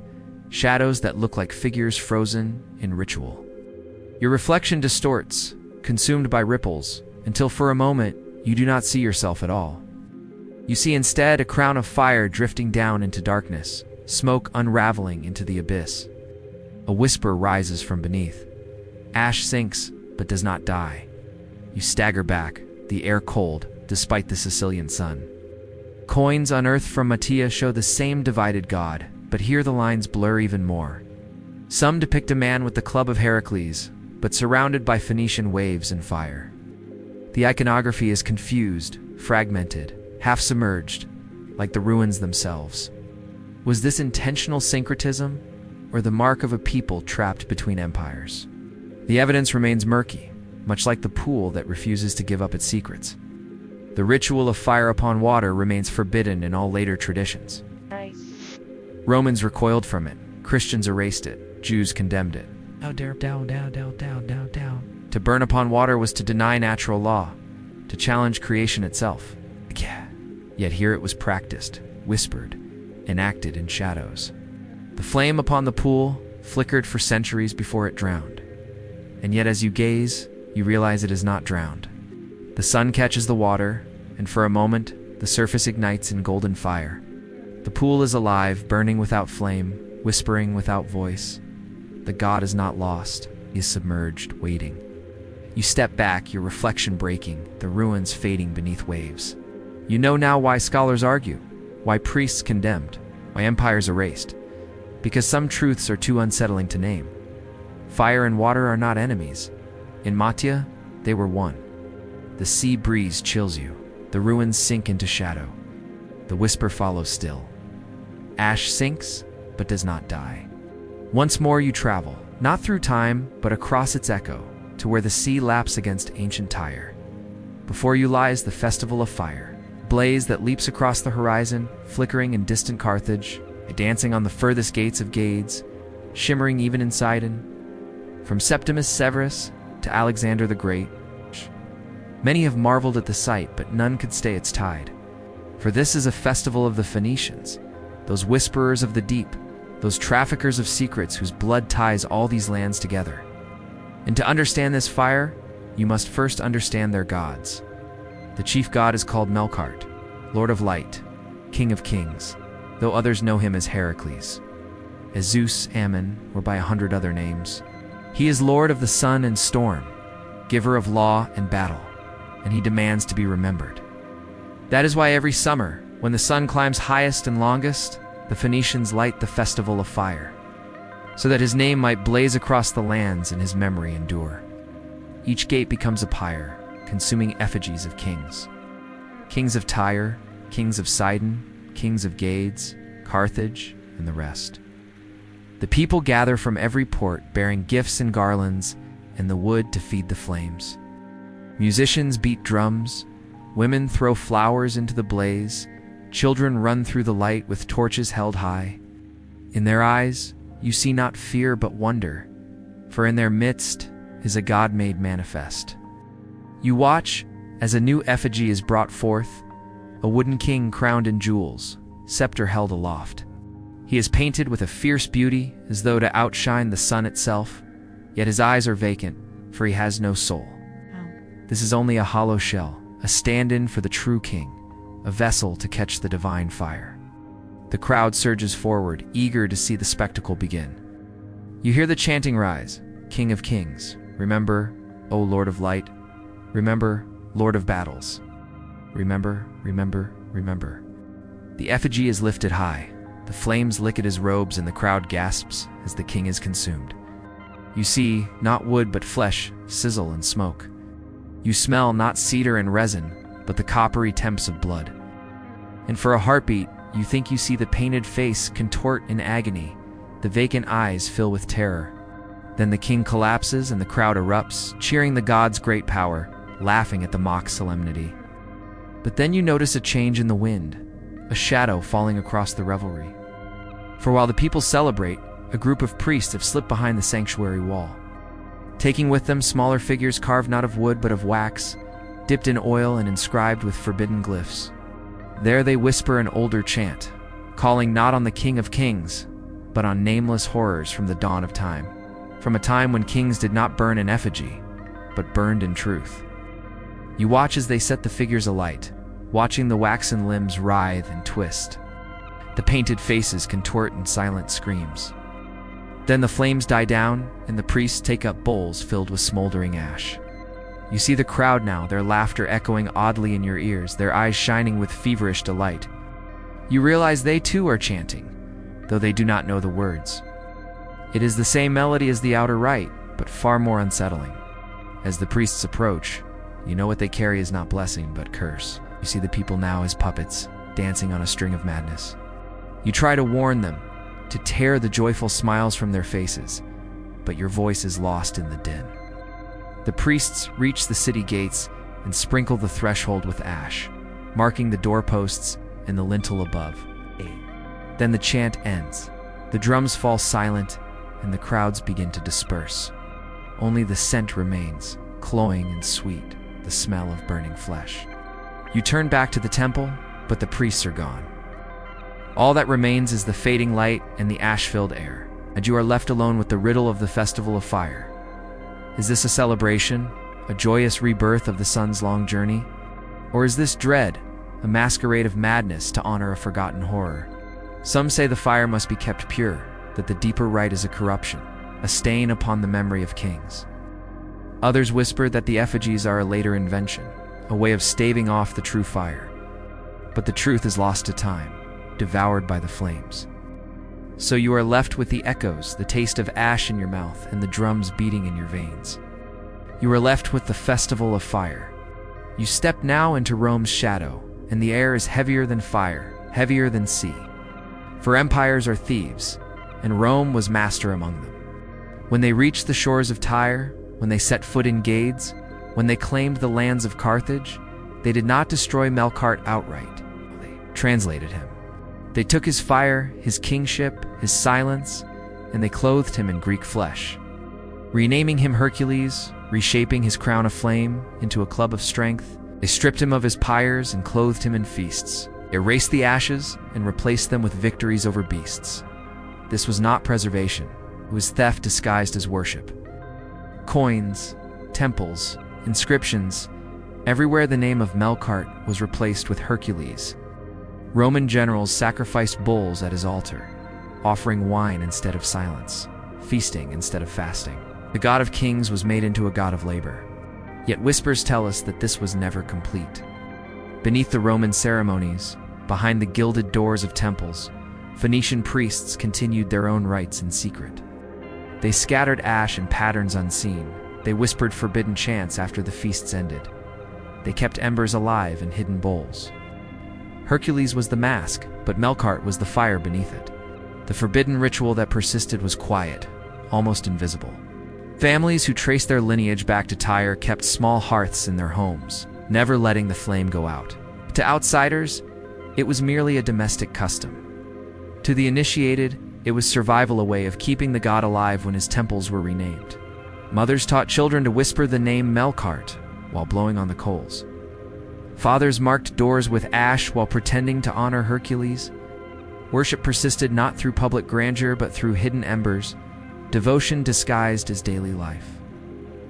shadows that look like figures frozen in ritual. Your reflection distorts, consumed by ripples, until for a moment you do not see yourself at all. You see instead a crown of fire drifting down into darkness, smoke unraveling into the abyss. A whisper rises from beneath. Ash sinks, but does not die. You stagger back, the air cold, despite the Sicilian sun. Coins unearthed from Motya show the same divided god, but here the lines blur even more. Some depict a man with the club of Heracles, but surrounded by Phoenician waves and fire. The iconography is confused, fragmented, half-submerged, like the ruins themselves. Was this intentional syncretism, or the mark of a people trapped between empires? The evidence remains murky, much like the pool that refuses to give up its secrets. The ritual of fire upon water remains forbidden in all later traditions. Nice. Romans recoiled from it, Christians erased it, Jews condemned it. Down. To burn upon water was to deny natural law, to challenge creation itself. Yet here it was practiced, whispered, enacted in shadows. The flame upon the pool flickered for centuries before it drowned. And yet as you gaze, you realize it is not drowned. The sun catches the water, and for a moment, the surface ignites in golden fire. The pool is alive, burning without flame, whispering without voice. The god is not lost, he is submerged, waiting. You step back, your reflection breaking, the ruins fading beneath waves. You know now why scholars argue, why priests condemned, why empires erased. Because some truths are too unsettling to name. Fire and water are not enemies. In Motya, they were one. The sea breeze chills you. The ruins sink into shadow. The whisper follows still. Ash sinks, but does not die. Once more you travel, not through time, but across its echo, to where the sea laps against ancient Tyre. Before you lies the festival of fire, blaze that leaps across the horizon, flickering in distant Carthage, dancing on the furthest gates of Gades, shimmering even in Sidon. From Septimus Severus to Alexander the Great, many have marveled at the sight, but none could stay its tide. For this is a festival of the Phoenicians, those whisperers of the deep, those traffickers of secrets whose blood ties all these lands together. And to understand this fire, you must first understand their gods. The chief god is called Melqart, Lord of Light, King of Kings, though others know him as Heracles, as Zeus, Ammon, or by 100 other names. He is Lord of the sun and storm, giver of law and battle, and he demands to be remembered. That is why every summer, when the sun climbs highest and longest, the Phoenicians light the festival of fire, so that his name might blaze across the lands and his memory endure. Each gate becomes a pyre, consuming effigies of kings. Kings of Tyre, kings of Sidon, kings of Gades, Carthage, and the rest. The people gather from every port, bearing gifts and garlands, and the wood to feed the flames. Musicians beat drums, women throw flowers into the blaze, children run through the light with torches held high. In their eyes, you see not fear but wonder, for in their midst is a God made manifest. You watch as a new effigy is brought forth, a wooden king crowned in jewels, scepter held aloft. He is painted with a fierce beauty, as though to outshine the sun itself, yet his eyes are vacant, for he has no soul. This is only a hollow shell, a stand-in for the true king, a vessel to catch the divine fire. The crowd surges forward, eager to see the spectacle begin. You hear the chanting rise, King of Kings, remember, O Lord of Light, remember, Lord of Battles. Remember, remember, remember. The effigy is lifted high, the flames lick at his robes and the crowd gasps as the king is consumed. You see, not wood but flesh, sizzle and smoke. You smell not cedar and resin, but the coppery temps of blood. And for a heartbeat, you think you see the painted face contort in agony, the vacant eyes fill with terror. Then the king collapses and the crowd erupts, cheering the god's great power, laughing at the mock solemnity. But then you notice a change in the wind, a shadow falling across the revelry. For while the people celebrate, a group of priests have slipped behind the sanctuary wall, taking with them smaller figures carved not of wood but of wax, dipped in oil and inscribed with forbidden glyphs. There they whisper an older chant, calling not on the King of Kings, but on nameless horrors from the dawn of time, from a time when kings did not burn in effigy, but burned in truth. You watch as they set the figures alight, watching the waxen limbs writhe and twist. The painted faces contort in silent screams. Then the flames die down, and the priests take up bowls filled with smoldering ash. You see the crowd now, their laughter echoing oddly in your ears, their eyes shining with feverish delight. You realize they too are chanting, though they do not know the words. It is the same melody as the outer rite, but far more unsettling. As the priests approach, you know what they carry is not blessing, but curse. You see the people now as puppets, dancing on a string of madness. You try to warn them, to tear the joyful smiles from their faces, but your voice is lost in the din. The priests reach the city gates and sprinkle the threshold with ash, marking the doorposts and the lintel above. Then the chant ends. The drums fall silent, and the crowds begin to disperse. Only the scent remains, cloying and sweet, the smell of burning flesh. You turn back to the temple, but the priests are gone. All that remains is the fading light and the ash-filled air, and you are left alone with the riddle of the Festival of Fire. Is this a celebration, a joyous rebirth of the sun's long journey? Or is this dread, a masquerade of madness to honor a forgotten horror? Some say the fire must be kept pure, that the deeper rite is a corruption, a stain upon the memory of kings. Others whisper that the effigies are a later invention, a way of staving off the true fire. But the truth is lost to time, devoured by the flames. So you are left with the echoes, the taste of ash in your mouth, and the drums beating in your veins. You are left with the Festival of Fire. You step now into Rome's shadow, and the air is heavier than fire, heavier than sea. For empires are thieves, and Rome was master among them. When they reached the shores of Tyre, when they set foot in Gades, when they claimed the lands of Carthage, They did not destroy Melqart outright. They translated him. They took his fire, his kingship, his silence, and they clothed him in Greek flesh. Renaming him Hercules, reshaping his crown of flame into a club of strength, they stripped him of his pyres and clothed him in feasts, erased the ashes and replaced them with victories over beasts. This was not preservation, it was theft disguised as worship. Coins, temples, inscriptions, everywhere the name of Melqart was replaced with Hercules. Roman generals sacrificed bulls at his altar, offering wine instead of silence, feasting instead of fasting. The god of kings was made into a god of labor. Yet whispers tell us that this was never complete. Beneath the Roman ceremonies, behind the gilded doors of temples, Phoenician priests continued their own rites in secret. They scattered ash in patterns unseen. They whispered forbidden chants after the feasts ended. They kept embers alive in hidden bowls. Hercules was the mask, but Melqart was the fire beneath it. The forbidden ritual that persisted was quiet, almost invisible. Families who traced their lineage back to Tyre kept small hearths in their homes, never letting the flame go out. To outsiders, it was merely a domestic custom. To the initiated, it was survival, a way of keeping the god alive when his temples were renamed. Mothers taught children to whisper the name Melqart while blowing on the coals. Fathers marked doors with ash while pretending to honor Hercules. Worship persisted not through public grandeur but through hidden embers, devotion disguised as daily life.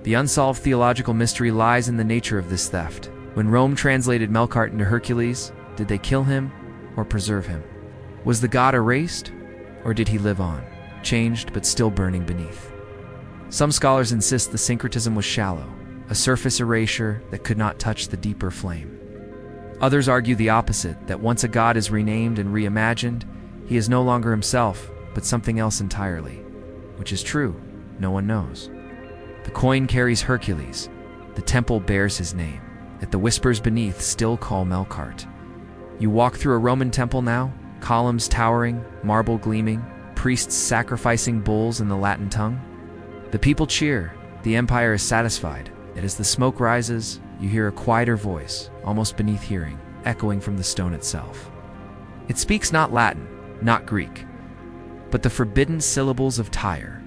The unsolved theological mystery lies in the nature of this theft. When Rome translated Melqart into Hercules, did they kill him or preserve him? Was the god erased, or did he live on, changed but still burning beneath? Some scholars insist the syncretism was shallow, a surface erasure that could not touch the deeper flame. Others argue the opposite, that once a god is renamed and reimagined, he is no longer himself, but something else entirely. Which is true, no one knows. The coin carries Hercules, the temple bears his name, yet the whispers beneath still call Melqart. You walk through a Roman temple now, columns towering, marble gleaming, priests sacrificing bulls in the Latin tongue. The people cheer, the empire is satisfied, yet as the smoke rises, you hear a quieter voice, almost beneath hearing, echoing from the stone itself. It speaks not Latin, not Greek, but the forbidden syllables of Tyre.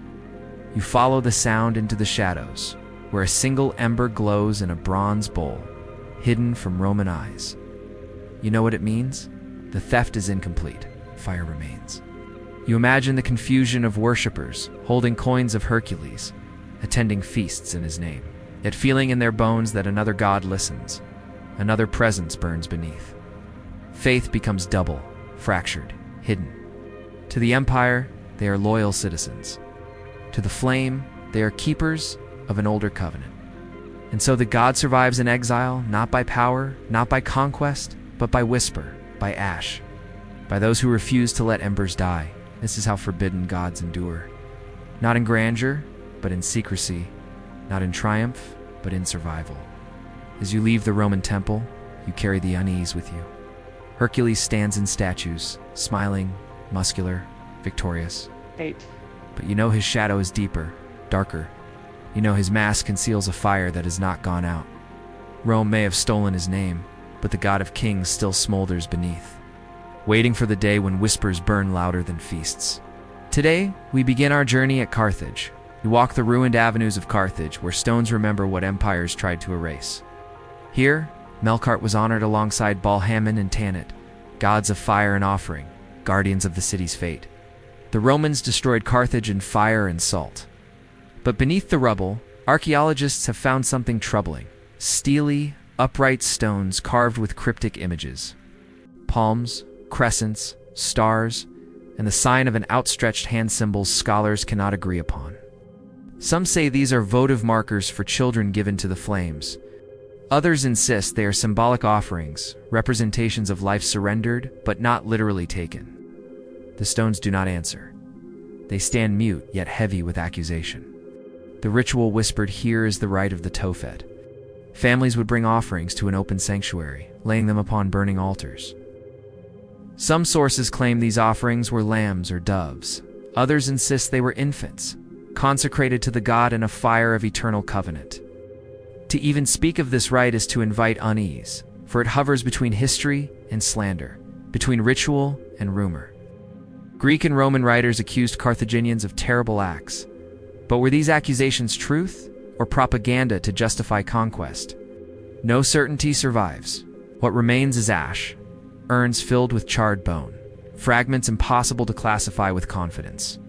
You follow the sound into the shadows, where a single ember glows in a bronze bowl, hidden from Roman eyes. You know what it means? The theft is incomplete, fire remains. You imagine the confusion of worshippers holding coins of Hercules, attending feasts in his name, yet feeling in their bones that another god listens, another presence burns beneath. Faith becomes double, fractured, hidden. To the empire, they are loyal citizens. To the flame, they are keepers of an older covenant. And so the god survives in exile, not by power, not by conquest, but by whisper, by ash, by those who refuse to let embers die. This is how forbidden gods endure. Not in grandeur, but in secrecy. Not in triumph, but in survival. As you leave the Roman temple, you carry the unease with you. Hercules stands in statues, smiling, muscular, victorious. 8. But you know his shadow is deeper, darker. You know his mask conceals a fire that has not gone out. Rome may have stolen his name, but the god of kings still smolders beneath, waiting for the day when whispers burn louder than feasts. Today, we begin our journey at Carthage. We walk the ruined avenues of Carthage, where stones remember what empires tried to erase. Here, Melqart was honored alongside Balhaman and Tanit, gods of fire and offering, guardians of the city's fate. The Romans destroyed Carthage in fire and salt. But beneath the rubble, archaeologists have found something troubling. Steely, upright stones carved with cryptic images. Palms, crescents, stars, and the sign of an outstretched hand, symbols scholars cannot agree upon. Some say these are votive markers for children given to the flames. Others insist they are symbolic offerings, representations of life surrendered, but not literally taken. The stones do not answer. They stand mute, yet heavy with accusation. The ritual whispered, "Here is the rite of the Tophet." Families would bring offerings to an open sanctuary, laying them upon burning altars. Some sources claim these offerings were lambs or doves. Others insist they were infants, consecrated to the god in a fire of eternal covenant. To even speak of this rite is to invite unease. for it hovers between history and slander, between ritual and rumor. Greek and Roman writers accused Carthaginians of terrible acts, but were these accusations truth or propaganda to justify conquest? No certainty survives. What remains is ash, urns filled with charred bone, fragments impossible to classify with confidence.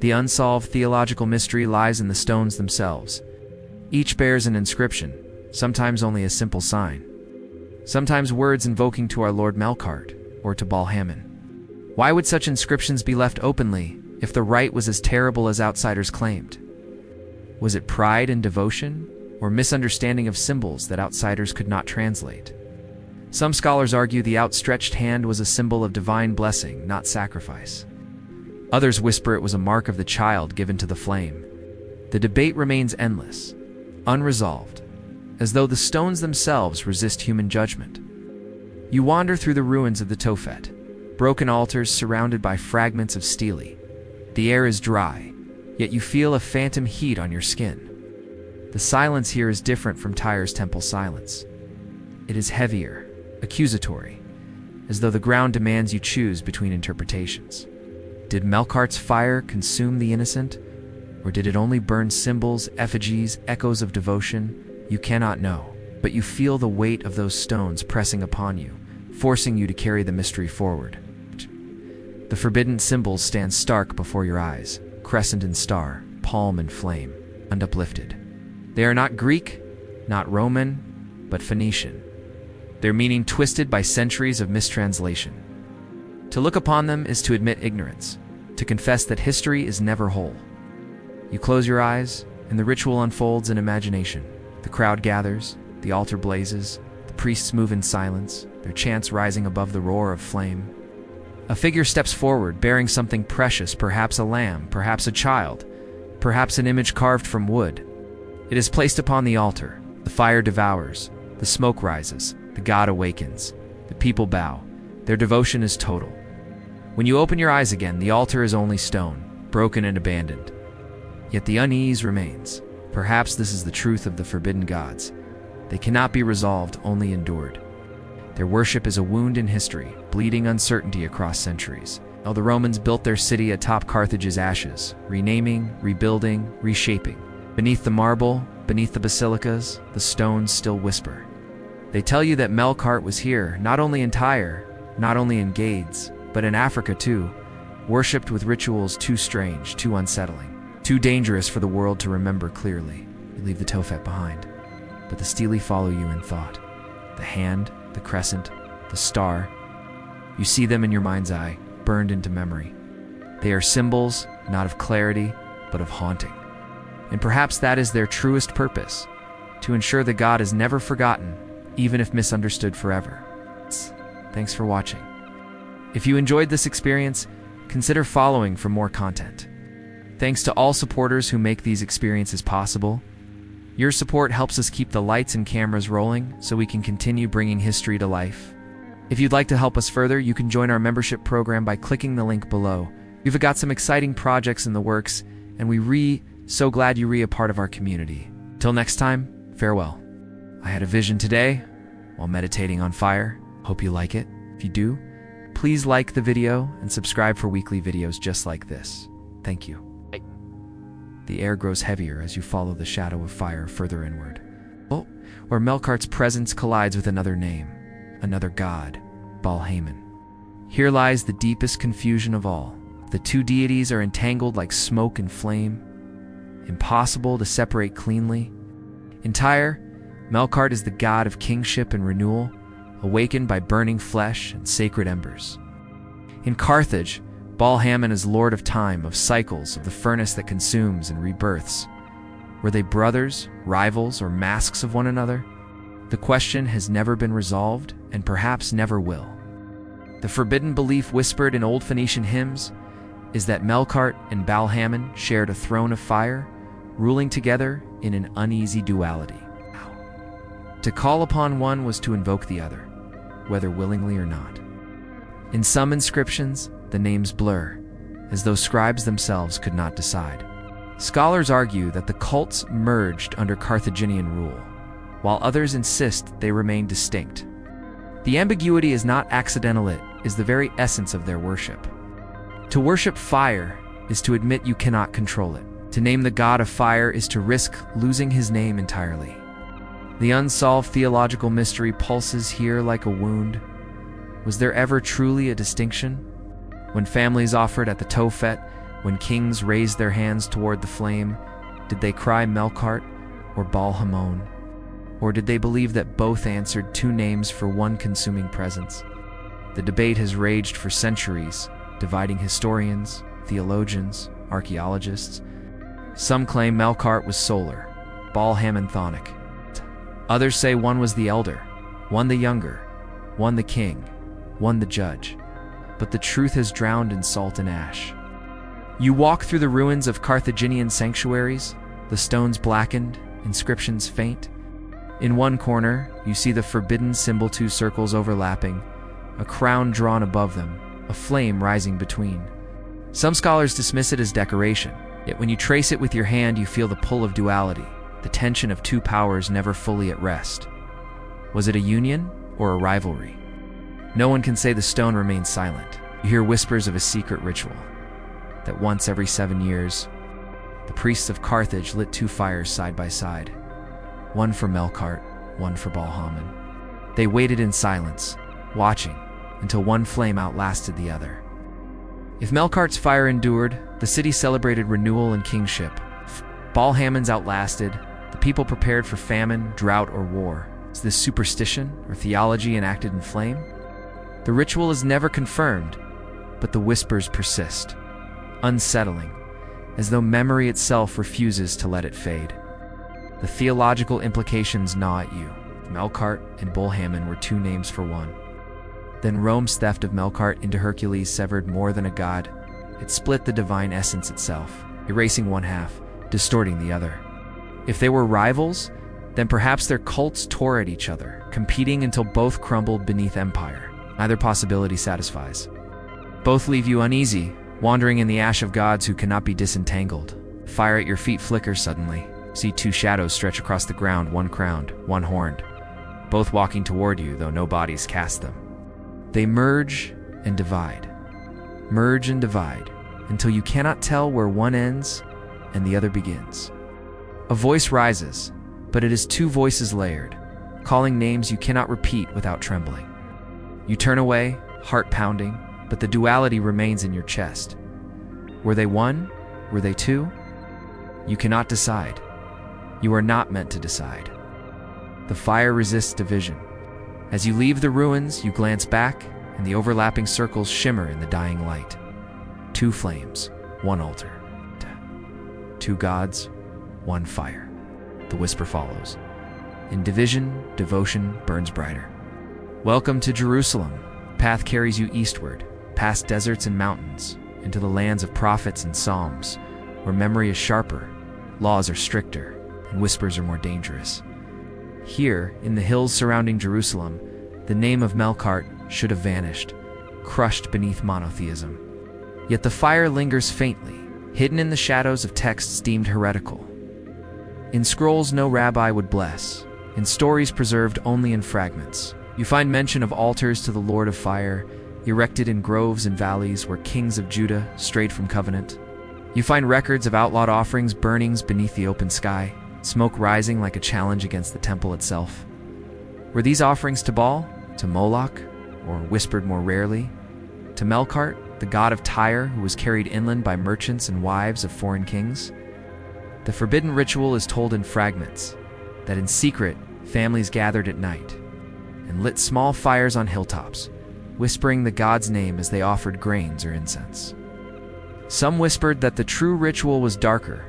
The unsolved theological mystery lies in the stones themselves. Each bears an inscription, sometimes only a simple sign, sometimes words invoking to our Lord Melqart or to Balhaman. Why would such inscriptions be left openly if the rite was as terrible as outsiders claimed? Was it pride and devotion, or misunderstanding of symbols that outsiders could not translate? Some scholars argue the outstretched hand was a symbol of divine blessing, not sacrifice. Others whisper it was a mark of the child given to the flame. The debate remains endless, unresolved, as though the stones themselves resist human judgment. You wander through the ruins of the Tophet, broken altars surrounded by fragments of stele. The air is dry, yet you feel a phantom heat on your skin. The silence here is different from Tyre's temple silence. It is heavier, accusatory, as though the ground demands you choose between interpretations. Did Melqart's fire consume the innocent, or did it only burn symbols, effigies, echoes of devotion? You cannot know, but you feel the weight of those stones pressing upon you, forcing you to carry the mystery forward. The forbidden symbols stand stark before your eyes, crescent and star, palm and flame, and uplifted. They are not Greek, not Roman, but Phoenician, their meaning twisted by centuries of mistranslation. To look upon them is to admit ignorance, to confess that history is never whole. You close your eyes, and the ritual unfolds in imagination. The crowd gathers, the altar blazes, the priests move in silence, their chants rising above the roar of flame. A figure steps forward, bearing something precious, perhaps a lamb, perhaps a child, perhaps an image carved from wood. It is placed upon the altar. The fire devours, the smoke rises, the god awakens. The people bow. Their devotion is total. When you open your eyes again, the altar is only stone, broken and abandoned. Yet the unease remains. Perhaps this is the truth of the forbidden gods. They cannot be resolved, only endured. Their worship is a wound in history, bleeding uncertainty across centuries. Now the Romans built their city atop Carthage's ashes, renaming, rebuilding, reshaping. Beneath the marble, beneath the basilicas, the stones still whisper. They tell you that Melqart was here, not only in Tyre, not only in Gades, but in Africa too, worshipped with rituals too strange, too unsettling, too dangerous for the world to remember clearly. You leave the Tophet behind, but the stele follow you in thought. The hand, the crescent, the star. You see them in your mind's eye, burned into memory. They are symbols, not of clarity, but of haunting. And perhaps that is their truest purpose, to ensure that God is never forgotten, even if misunderstood forever. Thanks for watching. If you enjoyed this experience, consider following for more content. Thanks to all supporters who make these experiences possible. Your support helps us keep the lights and cameras rolling so we can continue bringing history to life. If you'd like to help us further, you can join our membership program by clicking the link below. We've got some exciting projects in the works, and so glad you're a part of our community. Till next time, farewell. I had a vision today while meditating on fire. Hope you like it. If you do, please like the video and subscribe for weekly videos just like this. Thank you. The air grows heavier as you follow the shadow of fire further inward. Where Melqart's presence collides with another name, another god, Balhaman. Here lies the deepest confusion of all. The two deities are entangled like smoke and flame, impossible to separate cleanly. In Tyre, Melqart is the god of kingship and renewal, awakened by burning flesh and sacred embers. In Carthage, Balhaman is lord of time, of cycles, of the furnace that consumes and rebirths. Were they brothers, rivals, or masks of one another? The question has never been resolved, and perhaps never will. The forbidden belief whispered in old Phoenician hymns is that Melqart and Balhaman shared a throne of fire, ruling together in an uneasy duality. To call upon one was to invoke the other, whether willingly or not. In some inscriptions, the names blur, as though scribes themselves could not decide. Scholars argue that the cults merged under Carthaginian rule, while others insist they remain distinct, The ambiguity is not accidental, it is the very essence of their worship. To worship fire is to admit you cannot control it. To name the god of fire is to risk losing his name entirely. The unsolved theological mystery pulses here like a wound. Was there ever truly a distinction? When families offered at the Tophet, when kings raised their hands toward the flame, did they cry Melqart or Baal-Hamon? Or did they believe that both answered two names for one consuming presence? The debate has raged for centuries, dividing historians, theologians, archaeologists. Some claim Melqart was solar, Baal-Hamon chthonic. Others say one was the elder, one the younger, one the king, one the judge. But the truth has drowned in salt and ash. You walk through the ruins of Carthaginian sanctuaries, the stones blackened, inscriptions faint. In one corner, you see the forbidden symbol, two circles overlapping, a crown drawn above them, a flame rising between. Some scholars dismiss it as decoration, yet when you trace it with your hand, you feel the pull of duality, the tension of two powers never fully at rest. Was it a union or a rivalry? No one can say. The stone remains silent. You hear whispers of a secret ritual, that once every 7 years, the priests of Carthage lit two fires side by side, one for Melqart, one for Baal-Hamon. They waited in silence, watching, until one flame outlasted the other. If Melqart's fire endured, the city celebrated renewal and kingship. If Baal-Hamon's outlasted, the people prepared for famine, drought, or war. Is this superstition or theology enacted in flame? The ritual is never confirmed, but the whispers persist, unsettling, as though memory itself refuses to let it fade. The theological implications gnaw at you. Melqart and Baal-Hamon were two names for one. Then Rome's theft of Melqart into Hercules severed more than a god. It split the divine essence itself, erasing one half, distorting the other. If they were rivals, then perhaps their cults tore at each other, competing until both crumbled beneath empire. Neither possibility satisfies. Both leave you uneasy, wandering in the ash of gods who cannot be disentangled. Fire at your feet flickers suddenly. See two shadows stretch across the ground, one crowned, one horned, both walking toward you, though no bodies cast them. They merge and divide, until you cannot tell where one ends and the other begins. A voice rises, but it is two voices layered, calling names you cannot repeat without trembling. You turn away, heart pounding, but the duality remains in your chest. Were they one? Were they two? You cannot decide. You are not meant to decide. The fire resists division. As you leave the ruins, you glance back, and the overlapping circles shimmer in the dying light. Two flames, one altar. Two gods, one fire. The whisper follows. In division, devotion burns brighter. Welcome to Jerusalem. Path carries you eastward, past deserts and mountains, into the lands of prophets and psalms, where memory is sharper, laws are stricter, and whispers are more dangerous. Here, in the hills surrounding Jerusalem, the name of Melqart should have vanished, crushed beneath monotheism. Yet the fire lingers faintly, hidden in the shadows of texts deemed heretical. In scrolls no rabbi would bless, in stories preserved only in fragments, you find mention of altars to the Lord of Fire, erected in groves and valleys where kings of Judah strayed from covenant. You find records of outlawed offerings, burnings beneath the open sky, smoke rising like a challenge against the temple itself. Were these offerings to Baal, to Moloch, or whispered more rarely, to Melqart, the god of Tyre who was carried inland by merchants and wives of foreign kings? The forbidden ritual is told in fragments, that in secret families gathered at night and lit small fires on hilltops, whispering the god's name as they offered grains or incense. Some whispered that the true ritual was darker,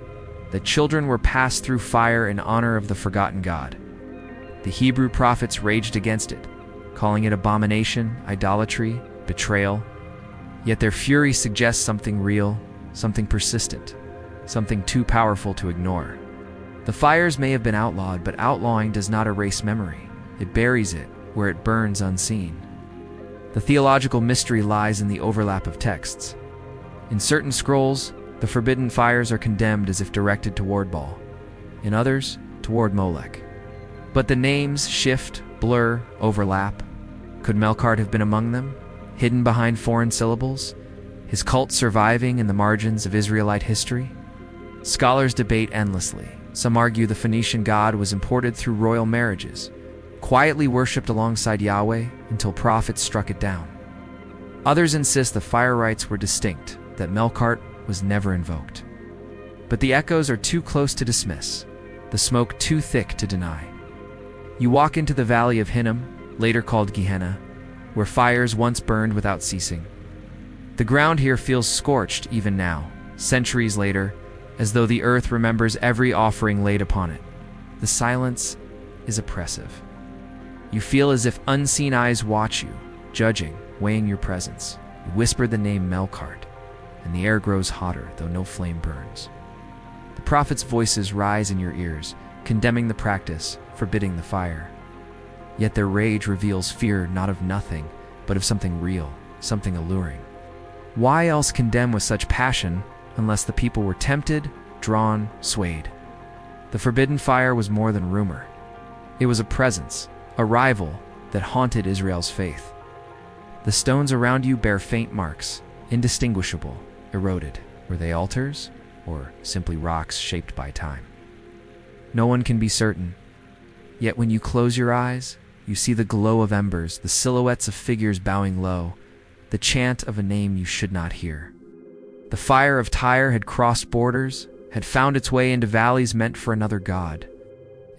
that children were passed through fire in honor of the forgotten god. The Hebrew prophets raged against it, calling it abomination, idolatry, betrayal. Yet their fury suggests something real, something persistent, something too powerful to ignore. The fires may have been outlawed, but outlawing does not erase memory. It buries it where it burns unseen. The theological mystery lies in the overlap of texts. In certain scrolls, the forbidden fires are condemned as if directed toward Baal, in others, toward Molech. But the names shift, blur, overlap. Could Melqart have been among them, hidden behind foreign syllables, his cult surviving in the margins of Israelite history? Scholars debate endlessly. Some argue the Phoenician god was imported through royal marriages, quietly worshipped alongside Yahweh until prophets struck it down. Others insist the fire rites were distinct, that Melqart was never invoked. But the echoes are too close to dismiss, the smoke too thick to deny. You walk into the valley of Hinnom, later called Gehenna, where fires once burned without ceasing. The ground here feels scorched even now, centuries later, as though the earth remembers every offering laid upon it. The silence is oppressive. You feel as if unseen eyes watch you, judging, weighing your presence. You whisper the name Melqart, and the air grows hotter, though no flame burns. The prophets' voices rise in your ears, condemning the practice, forbidding the fire. Yet their rage reveals fear not of nothing, but of something real, something alluring. Why else condemn with such passion unless the people were tempted, drawn, swayed? The forbidden fire was more than rumor. It was a presence, a rival that haunted Israel's faith. The stones around you bear faint marks, indistinguishable, eroded. Were they altars, or simply rocks shaped by time? No one can be certain. Yet when you close your eyes, you see the glow of embers, the silhouettes of figures bowing low, the chant of a name you should not hear. The fire of Tyre had crossed borders, had found its way into valleys meant for another god.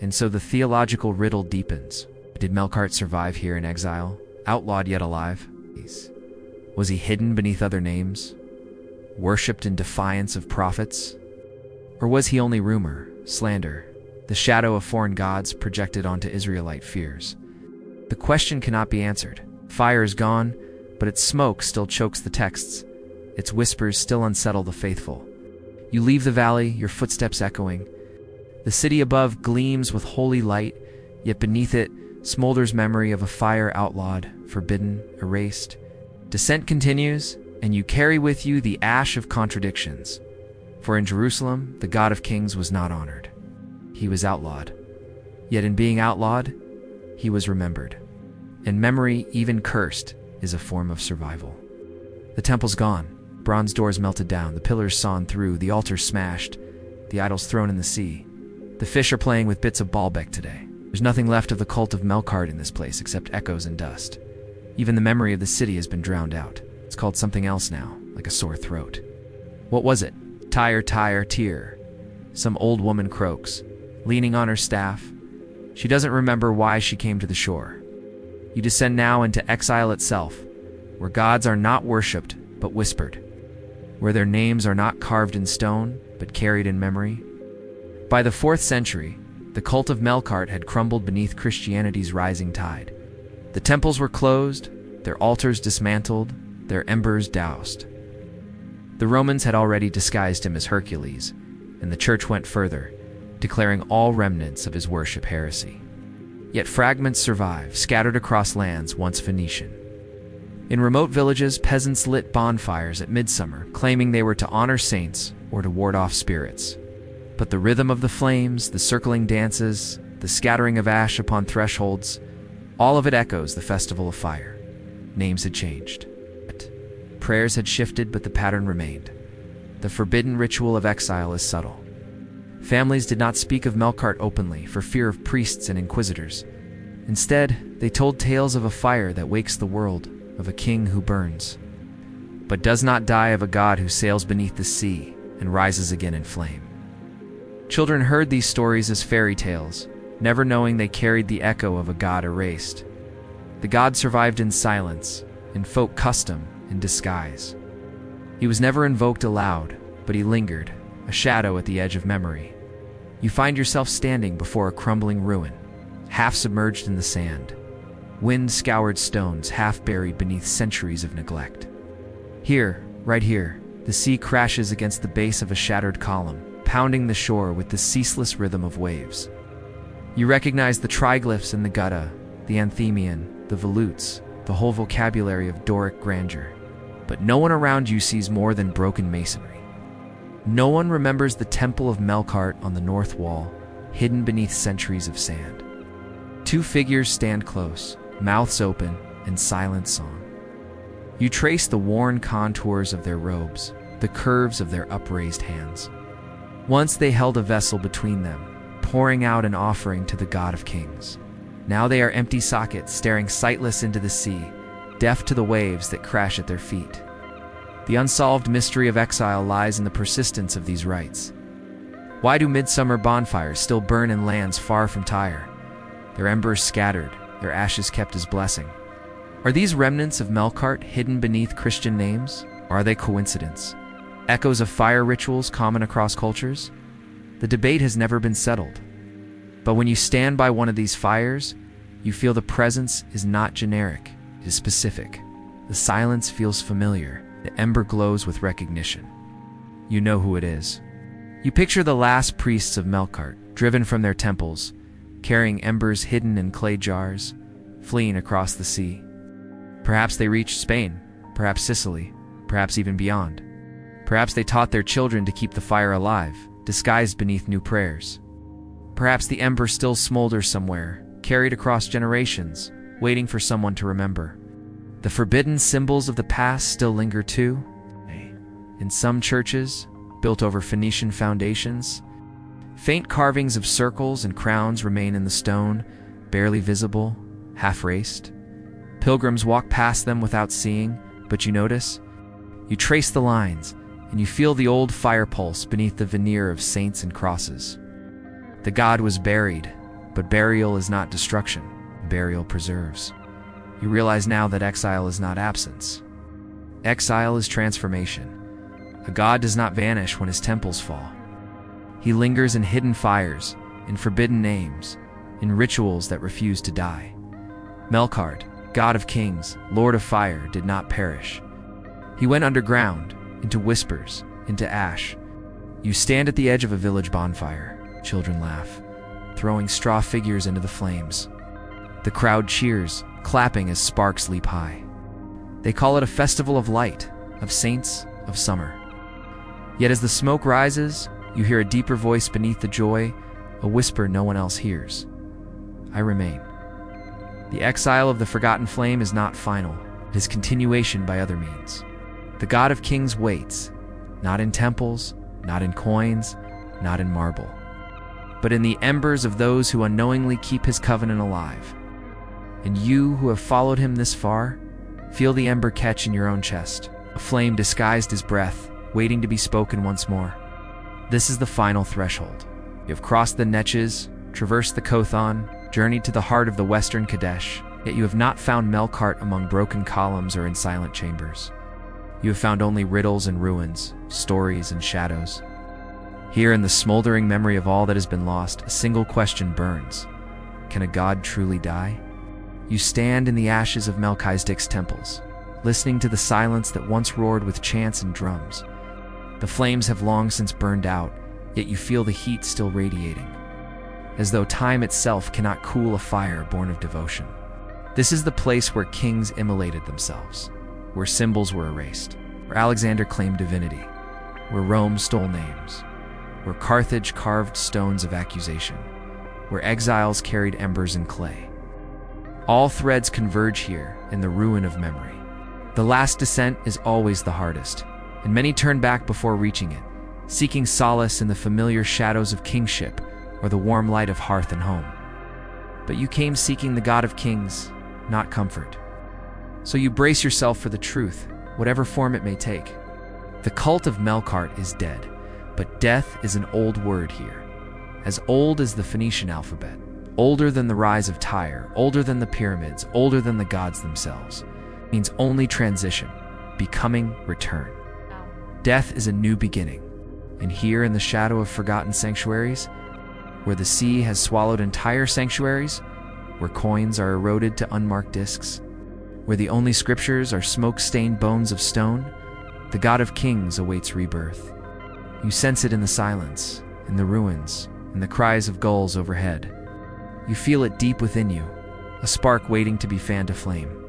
And so the theological riddle deepens. Did Melqart survive here in exile, outlawed yet alive? Was he hidden beneath other names, worshipped in defiance of prophets? Or was he only rumor, slander, the shadow of foreign gods projected onto Israelite fears? The question cannot be answered. Fire is gone, but its smoke still chokes the texts. Its whispers still unsettle the faithful. You leave the valley, your footsteps echoing. The city above gleams with holy light, yet beneath it smolders memory of a fire outlawed, forbidden, erased. Descent continues, and you carry with you the ash of contradictions. For in Jerusalem, the God of Kings was not honored. He was outlawed. Yet in being outlawed, he was remembered. And memory, even cursed, is a form of survival. The temple's gone. Bronze doors melted down, the pillars sawn through, the altars smashed, the idols thrown in the sea. The fish are playing with bits of Baalbek today. There's nothing left of the cult of Melqart in this place except echoes and dust. Even the memory of the city has been drowned out. It's called something else now, like a sore throat. What was it? Tyre, Tyre, Tyre. Some old woman croaks, leaning on her staff. She doesn't remember why she came to the shore. You descend now into exile itself, where gods are not worshipped, but whispered, where their names are not carved in stone, but carried in memory. By the 4th century, the cult of Melqart had crumbled beneath Christianity's rising tide. The temples were closed, their altars dismantled, their embers doused. The Romans had already disguised him as Hercules, and the church went further, declaring all remnants of his worship heresy. Yet fragments survive, scattered across lands once Phoenician. In remote villages, peasants lit bonfires at midsummer, claiming they were to honor saints or to ward off spirits. But the rhythm of the flames, the circling dances, the scattering of ash upon thresholds, all of it echoes the festival of fire. Names had changed. Prayers had shifted, but the pattern remained. The forbidden ritual of exile is subtle. Families did not speak of Melqart openly for fear of priests and inquisitors. Instead, they told tales of a fire that wakes the world, of a king who burns, but does not die, of a god who sails beneath the sea and rises again in flame. Children heard these stories as fairy tales, never knowing they carried the echo of a god erased. The god survived in silence, in folk custom, in disguise. He was never invoked aloud, but he lingered, a shadow at the edge of memory. You find yourself standing before a crumbling ruin, half submerged in the sand. Wind-scoured stones half buried beneath centuries of neglect. Here, right here, the sea crashes against the base of a shattered column, pounding the shore with the ceaseless rhythm of waves. You recognize the triglyphs in the gutta, the anthemion, the volutes, the whole vocabulary of Doric grandeur. But no one around you sees more than broken masonry. No one remembers the temple of Melqart on the north wall, hidden beneath centuries of sand. Two figures stand close, mouths open, and silent song. You trace the worn contours of their robes, the curves of their upraised hands. Once they held a vessel between them, pouring out an offering to the God of Kings. Now they are empty sockets staring sightless into the sea, deaf to the waves that crash at their feet. The unsolved mystery of exile lies in the persistence of these rites. Why do midsummer bonfires still burn in lands far from Tyre? Their embers scattered, their ashes kept as blessing. Are these remnants of Melqart hidden beneath Christian names? Or are they coincidence? Echoes of fire rituals common across cultures? The debate has never been settled. But when you stand by one of these fires, you feel the presence is not generic, it is specific. The silence feels familiar, the ember glows with recognition. You know who it is. You picture the last priests of Melqart, driven from their temples, carrying embers hidden in clay jars, fleeing across the sea. Perhaps they reached Spain, perhaps Sicily, perhaps even beyond. Perhaps they taught their children to keep the fire alive, disguised beneath new prayers. Perhaps the ember still smolders somewhere, carried across generations, waiting for someone to remember. The forbidden symbols of the past still linger too. In some churches, built over Phoenician foundations, faint carvings of circles and crowns remain in the stone, barely visible, half-raced. Pilgrims walk past them without seeing, but you notice. You trace the lines, and you feel the old fire pulse beneath the veneer of saints and crosses. The god was buried, but burial is not destruction. Burial preserves. You realize now that exile is not absence. Exile is transformation. A god does not vanish when his temples fall. He lingers in hidden fires, in forbidden names, in rituals that refuse to die. Melqart, God of Kings, Lord of Fire, did not perish. He went underground, into whispers, into ash. You stand at the edge of a village bonfire. Children laugh, throwing straw figures into the flames. The crowd cheers, clapping as sparks leap high. They call it a festival of light, of saints, of summer. Yet as the smoke rises, you hear a deeper voice beneath the joy, a whisper no one else hears. I remain. The exile of the forgotten flame is not final, it is continuation by other means. The God of Kings waits, not in temples, not in coins, not in marble, but in the embers of those who unknowingly keep his covenant alive. And you who have followed him this far, feel the ember catch in your own chest, a flame disguised as breath, waiting to be spoken once more. This is the final threshold. You have crossed the Netches, traversed the Kothon, journeyed to the heart of the western Kadesh, yet you have not found Melqart among broken columns or in silent chambers. You have found only riddles and ruins, stories and shadows. Here in the smoldering memory of all that has been lost, a single question burns. Can a god truly die? You stand in the ashes of Melchizedek's temples, listening to the silence that once roared with chants and drums. The flames have long since burned out, yet you feel the heat still radiating, as though time itself cannot cool a fire born of devotion. This is the place where kings immolated themselves, where symbols were erased, where Alexander claimed divinity, where Rome stole names, where Carthage carved stones of accusation, where exiles carried embers and clay. All threads converge here in the ruin of memory. The last descent is always the hardest, and many turn back before reaching it, seeking solace in the familiar shadows of kingship or the warm light of hearth and home. But you came seeking the God of Kings, not comfort. So you brace yourself for the truth, whatever form it may take. The cult of Melqart is dead, but death is an old word here, as old as the Phoenician alphabet, older than the rise of Tyre, older than the pyramids, older than the gods themselves. It means only transition, becoming, return. Death is a new beginning, and here in the shadow of forgotten sanctuaries, where the sea has swallowed entire sanctuaries, where coins are eroded to unmarked discs, where the only scriptures are smoke-stained bones of stone, the God of Kings awaits rebirth. You sense it in the silence, in the ruins, in the cries of gulls overhead. You feel it deep within you, a spark waiting to be fanned to flame.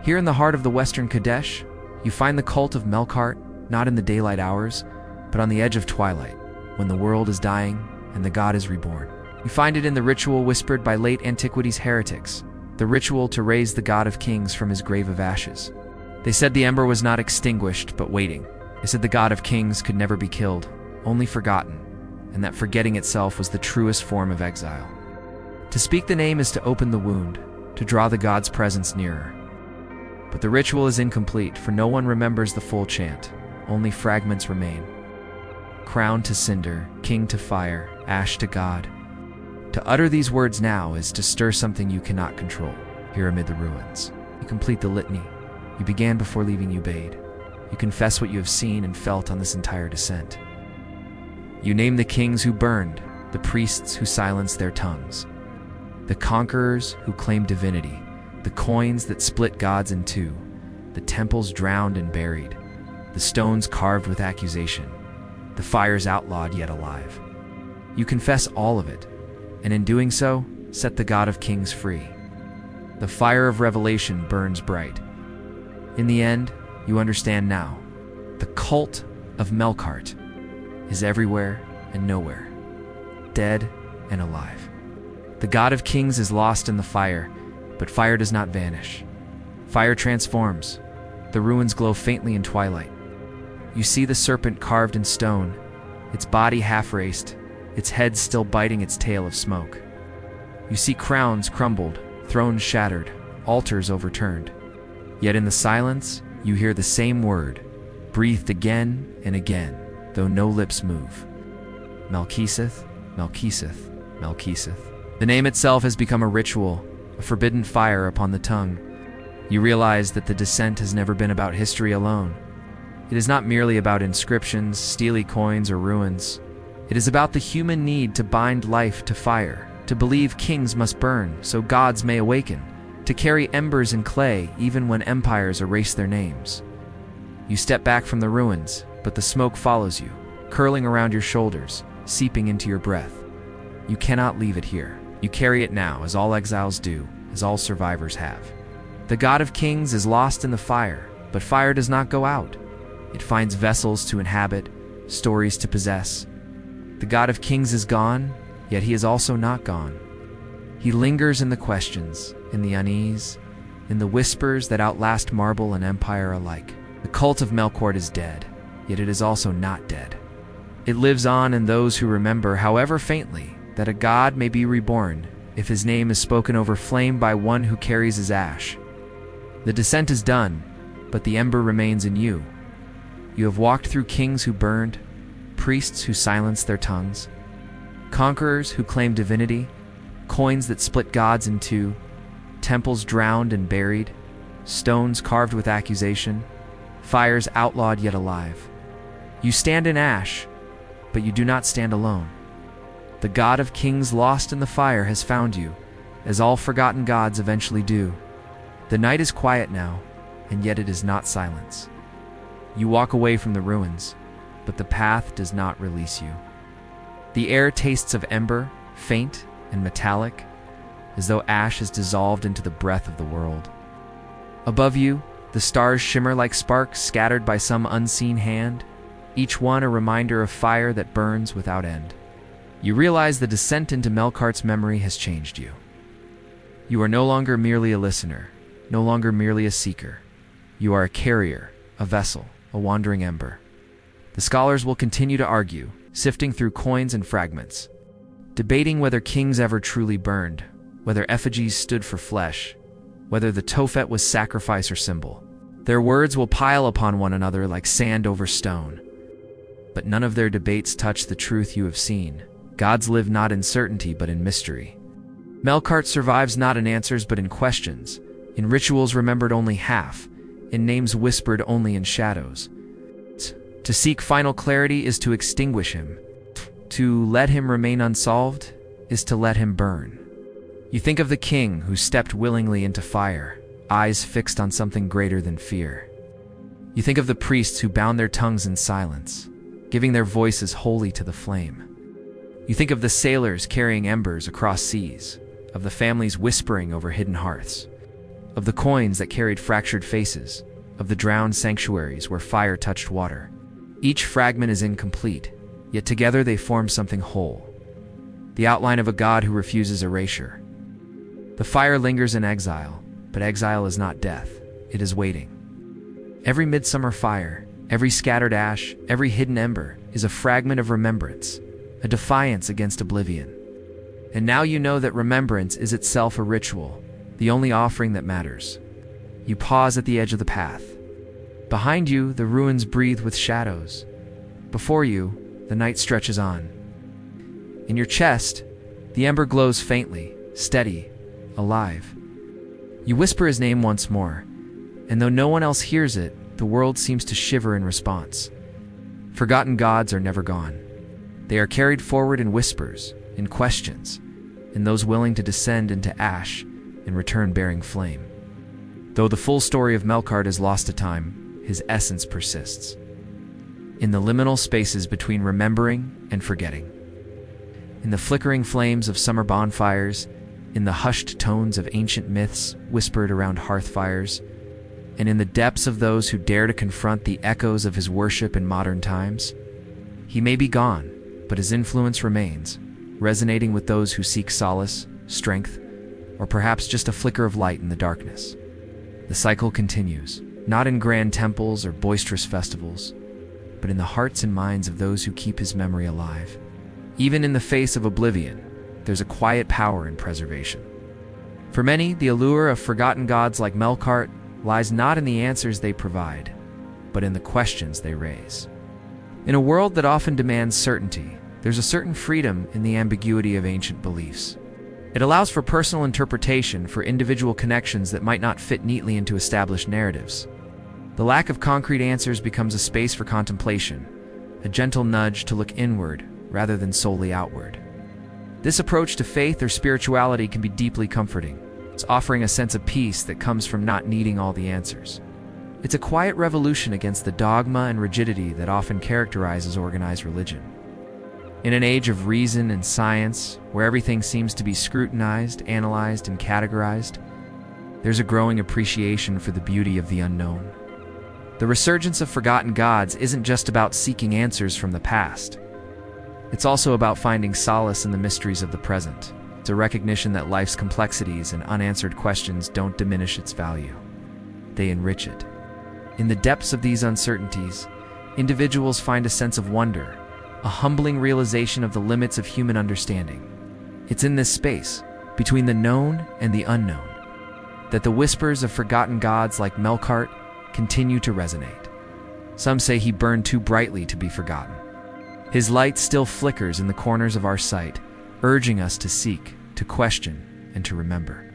Here in the heart of the western Kadesh, you find the cult of Melqart not in the daylight hours, but on the edge of twilight, when the world is dying and the god is reborn. You find it in the ritual whispered by late antiquity's heretics, the ritual to raise the god of kings from his grave of ashes. They said the ember was not extinguished, but waiting. They said the god of kings could never be killed, only forgotten, and that forgetting itself was the truest form of exile. To speak the name is to open the wound, to draw the god's presence nearer. But the ritual is incomplete, for no one remembers the full chant. Only fragments remain. Crown to cinder, king to fire, ash to God. To utter these words now is to stir something you cannot control. Here amid the ruins, you complete the litany. You began before leaving, you bade. You confess what you have seen and felt on this entire descent. You name the kings who burned, the priests who silenced their tongues, the conquerors who claimed divinity, the coins that split gods in two, the temples drowned and buried, the stones carved with accusation, the fires outlawed yet alive. You confess all of it, and in doing so, set the God of Kings free. The fire of revelation burns bright. In the end, you understand now. The cult of Melqart is everywhere and nowhere, dead and alive. The God of Kings is lost in the fire, but fire does not vanish. Fire transforms. The ruins glow faintly in twilight. You see the serpent carved in stone, its body half-raised, its head still biting its tail of smoke. You see crowns crumbled, thrones shattered, altars overturned. Yet in the silence, you hear the same word, breathed again and again, though no lips move. Melqart, Melqart, Melqart. The name itself has become a ritual, a forbidden fire upon the tongue. You realize that the descent has never been about history alone. It is not merely about inscriptions, steely coins, or ruins. It is about the human need to bind life to fire, to believe kings must burn so gods may awaken, to carry embers in clay even when empires erase their names. You step back from the ruins, but the smoke follows you, curling around your shoulders, seeping into your breath. You cannot leave it here. You carry it now, as all exiles do, as all survivors have. The God of Kings is lost in the fire, but fire does not go out. It finds vessels to inhabit, stories to possess. The God of Kings is gone, yet he is also not gone. He lingers in the questions, in the unease, in the whispers that outlast marble and empire alike. The cult of Melqart is dead, yet it is also not dead. It lives on in those who remember, however faintly, that a god may be reborn if his name is spoken over flame by one who carries his ash. The descent is done, but the ember remains in you. You have walked through kings who burned, priests who silenced their tongues, conquerors who claimed divinity, coins that split gods in two, temples drowned and buried, stones carved with accusation, fires outlawed yet alive. You stand in ash, but you do not stand alone. The God of Kings lost in the fire has found you, as all forgotten gods eventually do. The night is quiet now, and yet it is not silence. You walk away from the ruins, but the path does not release you. The air tastes of ember, faint and metallic, as though ash has dissolved into the breath of the world. Above you, the stars shimmer like sparks scattered by some unseen hand, each one a reminder of fire that burns without end. You realize the descent into Melqart's memory has changed you. You are no longer merely a listener, no longer merely a seeker. You are a carrier, a vessel, a wandering ember. The scholars will continue to argue, sifting through coins and fragments, debating whether kings ever truly burned, whether effigies stood for flesh, whether the Tophet was sacrifice or symbol. Their words will pile upon one another like sand over stone. But none of their debates touch the truth you have seen. Gods live not in certainty but in mystery. Melqart survives not in answers but in questions, in rituals remembered only half, in names whispered only in shadows. To seek final clarity is to extinguish him. To let him remain unsolved is to let him burn. You think of the king who stepped willingly into fire, eyes fixed on something greater than fear. You think of the priests who bound their tongues in silence, giving their voices wholly to the flame. You think of the sailors carrying embers across seas, of the families whispering over hidden hearths, of the coins that carried fractured faces, of the drowned sanctuaries where fire touched water. Each fragment is incomplete, yet together they form something whole. The outline of a god who refuses erasure. The fire lingers in exile, but exile is not death, it is waiting. Every midsummer fire, every scattered ash, every hidden ember is a fragment of remembrance, a defiance against oblivion. And now you know that remembrance is itself a ritual, the only offering that matters. You pause at the edge of the path. Behind you, the ruins breathe with shadows. Before you, the night stretches on. In your chest, the ember glows faintly, steady, alive. You whisper his name once more, and though no one else hears it, the world seems to shiver in response. Forgotten gods are never gone. They are carried forward in whispers, in questions, in those willing to descend into ash and return bearing flame. Though the full story of Melqart is lost to time, his essence persists. In the liminal spaces between remembering and forgetting. In the flickering flames of summer bonfires, in the hushed tones of ancient myths whispered around hearth fires, and in the depths of those who dare to confront the echoes of his worship in modern times. He may be gone, but his influence remains, resonating with those who seek solace, strength, or perhaps just a flicker of light in the darkness. The cycle continues, not in grand temples or boisterous festivals, but in the hearts and minds of those who keep his memory alive. Even in the face of oblivion, there's a quiet power in preservation. For many, the allure of forgotten gods like Melqart lies not in the answers they provide, but in the questions they raise. In a world that often demands certainty, there's a certain freedom in the ambiguity of ancient beliefs. It allows for personal interpretation, for individual connections that might not fit neatly into established narratives. The lack of concrete answers becomes a space for contemplation, a gentle nudge to look inward rather than solely outward. This approach to faith or spirituality can be deeply comforting. It's offering a sense of peace that comes from not needing all the answers. It's a quiet revolution against the dogma and rigidity that often characterizes organized religion. In an age of reason and science, where everything seems to be scrutinized, analyzed, and categorized, there's a growing appreciation for the beauty of the unknown. The resurgence of forgotten gods isn't just about seeking answers from the past. It's also about finding solace in the mysteries of the present. It's a recognition that life's complexities and unanswered questions don't diminish its value. They enrich it. In the depths of these uncertainties, individuals find a sense of wonder, a humbling realization of the limits of human understanding. It's in this space, between the known and the unknown, that the whispers of forgotten gods like Melqart continue to resonate. Some say he burned too brightly to be forgotten. His light still flickers in the corners of our sight, urging us to seek, to question, and to remember.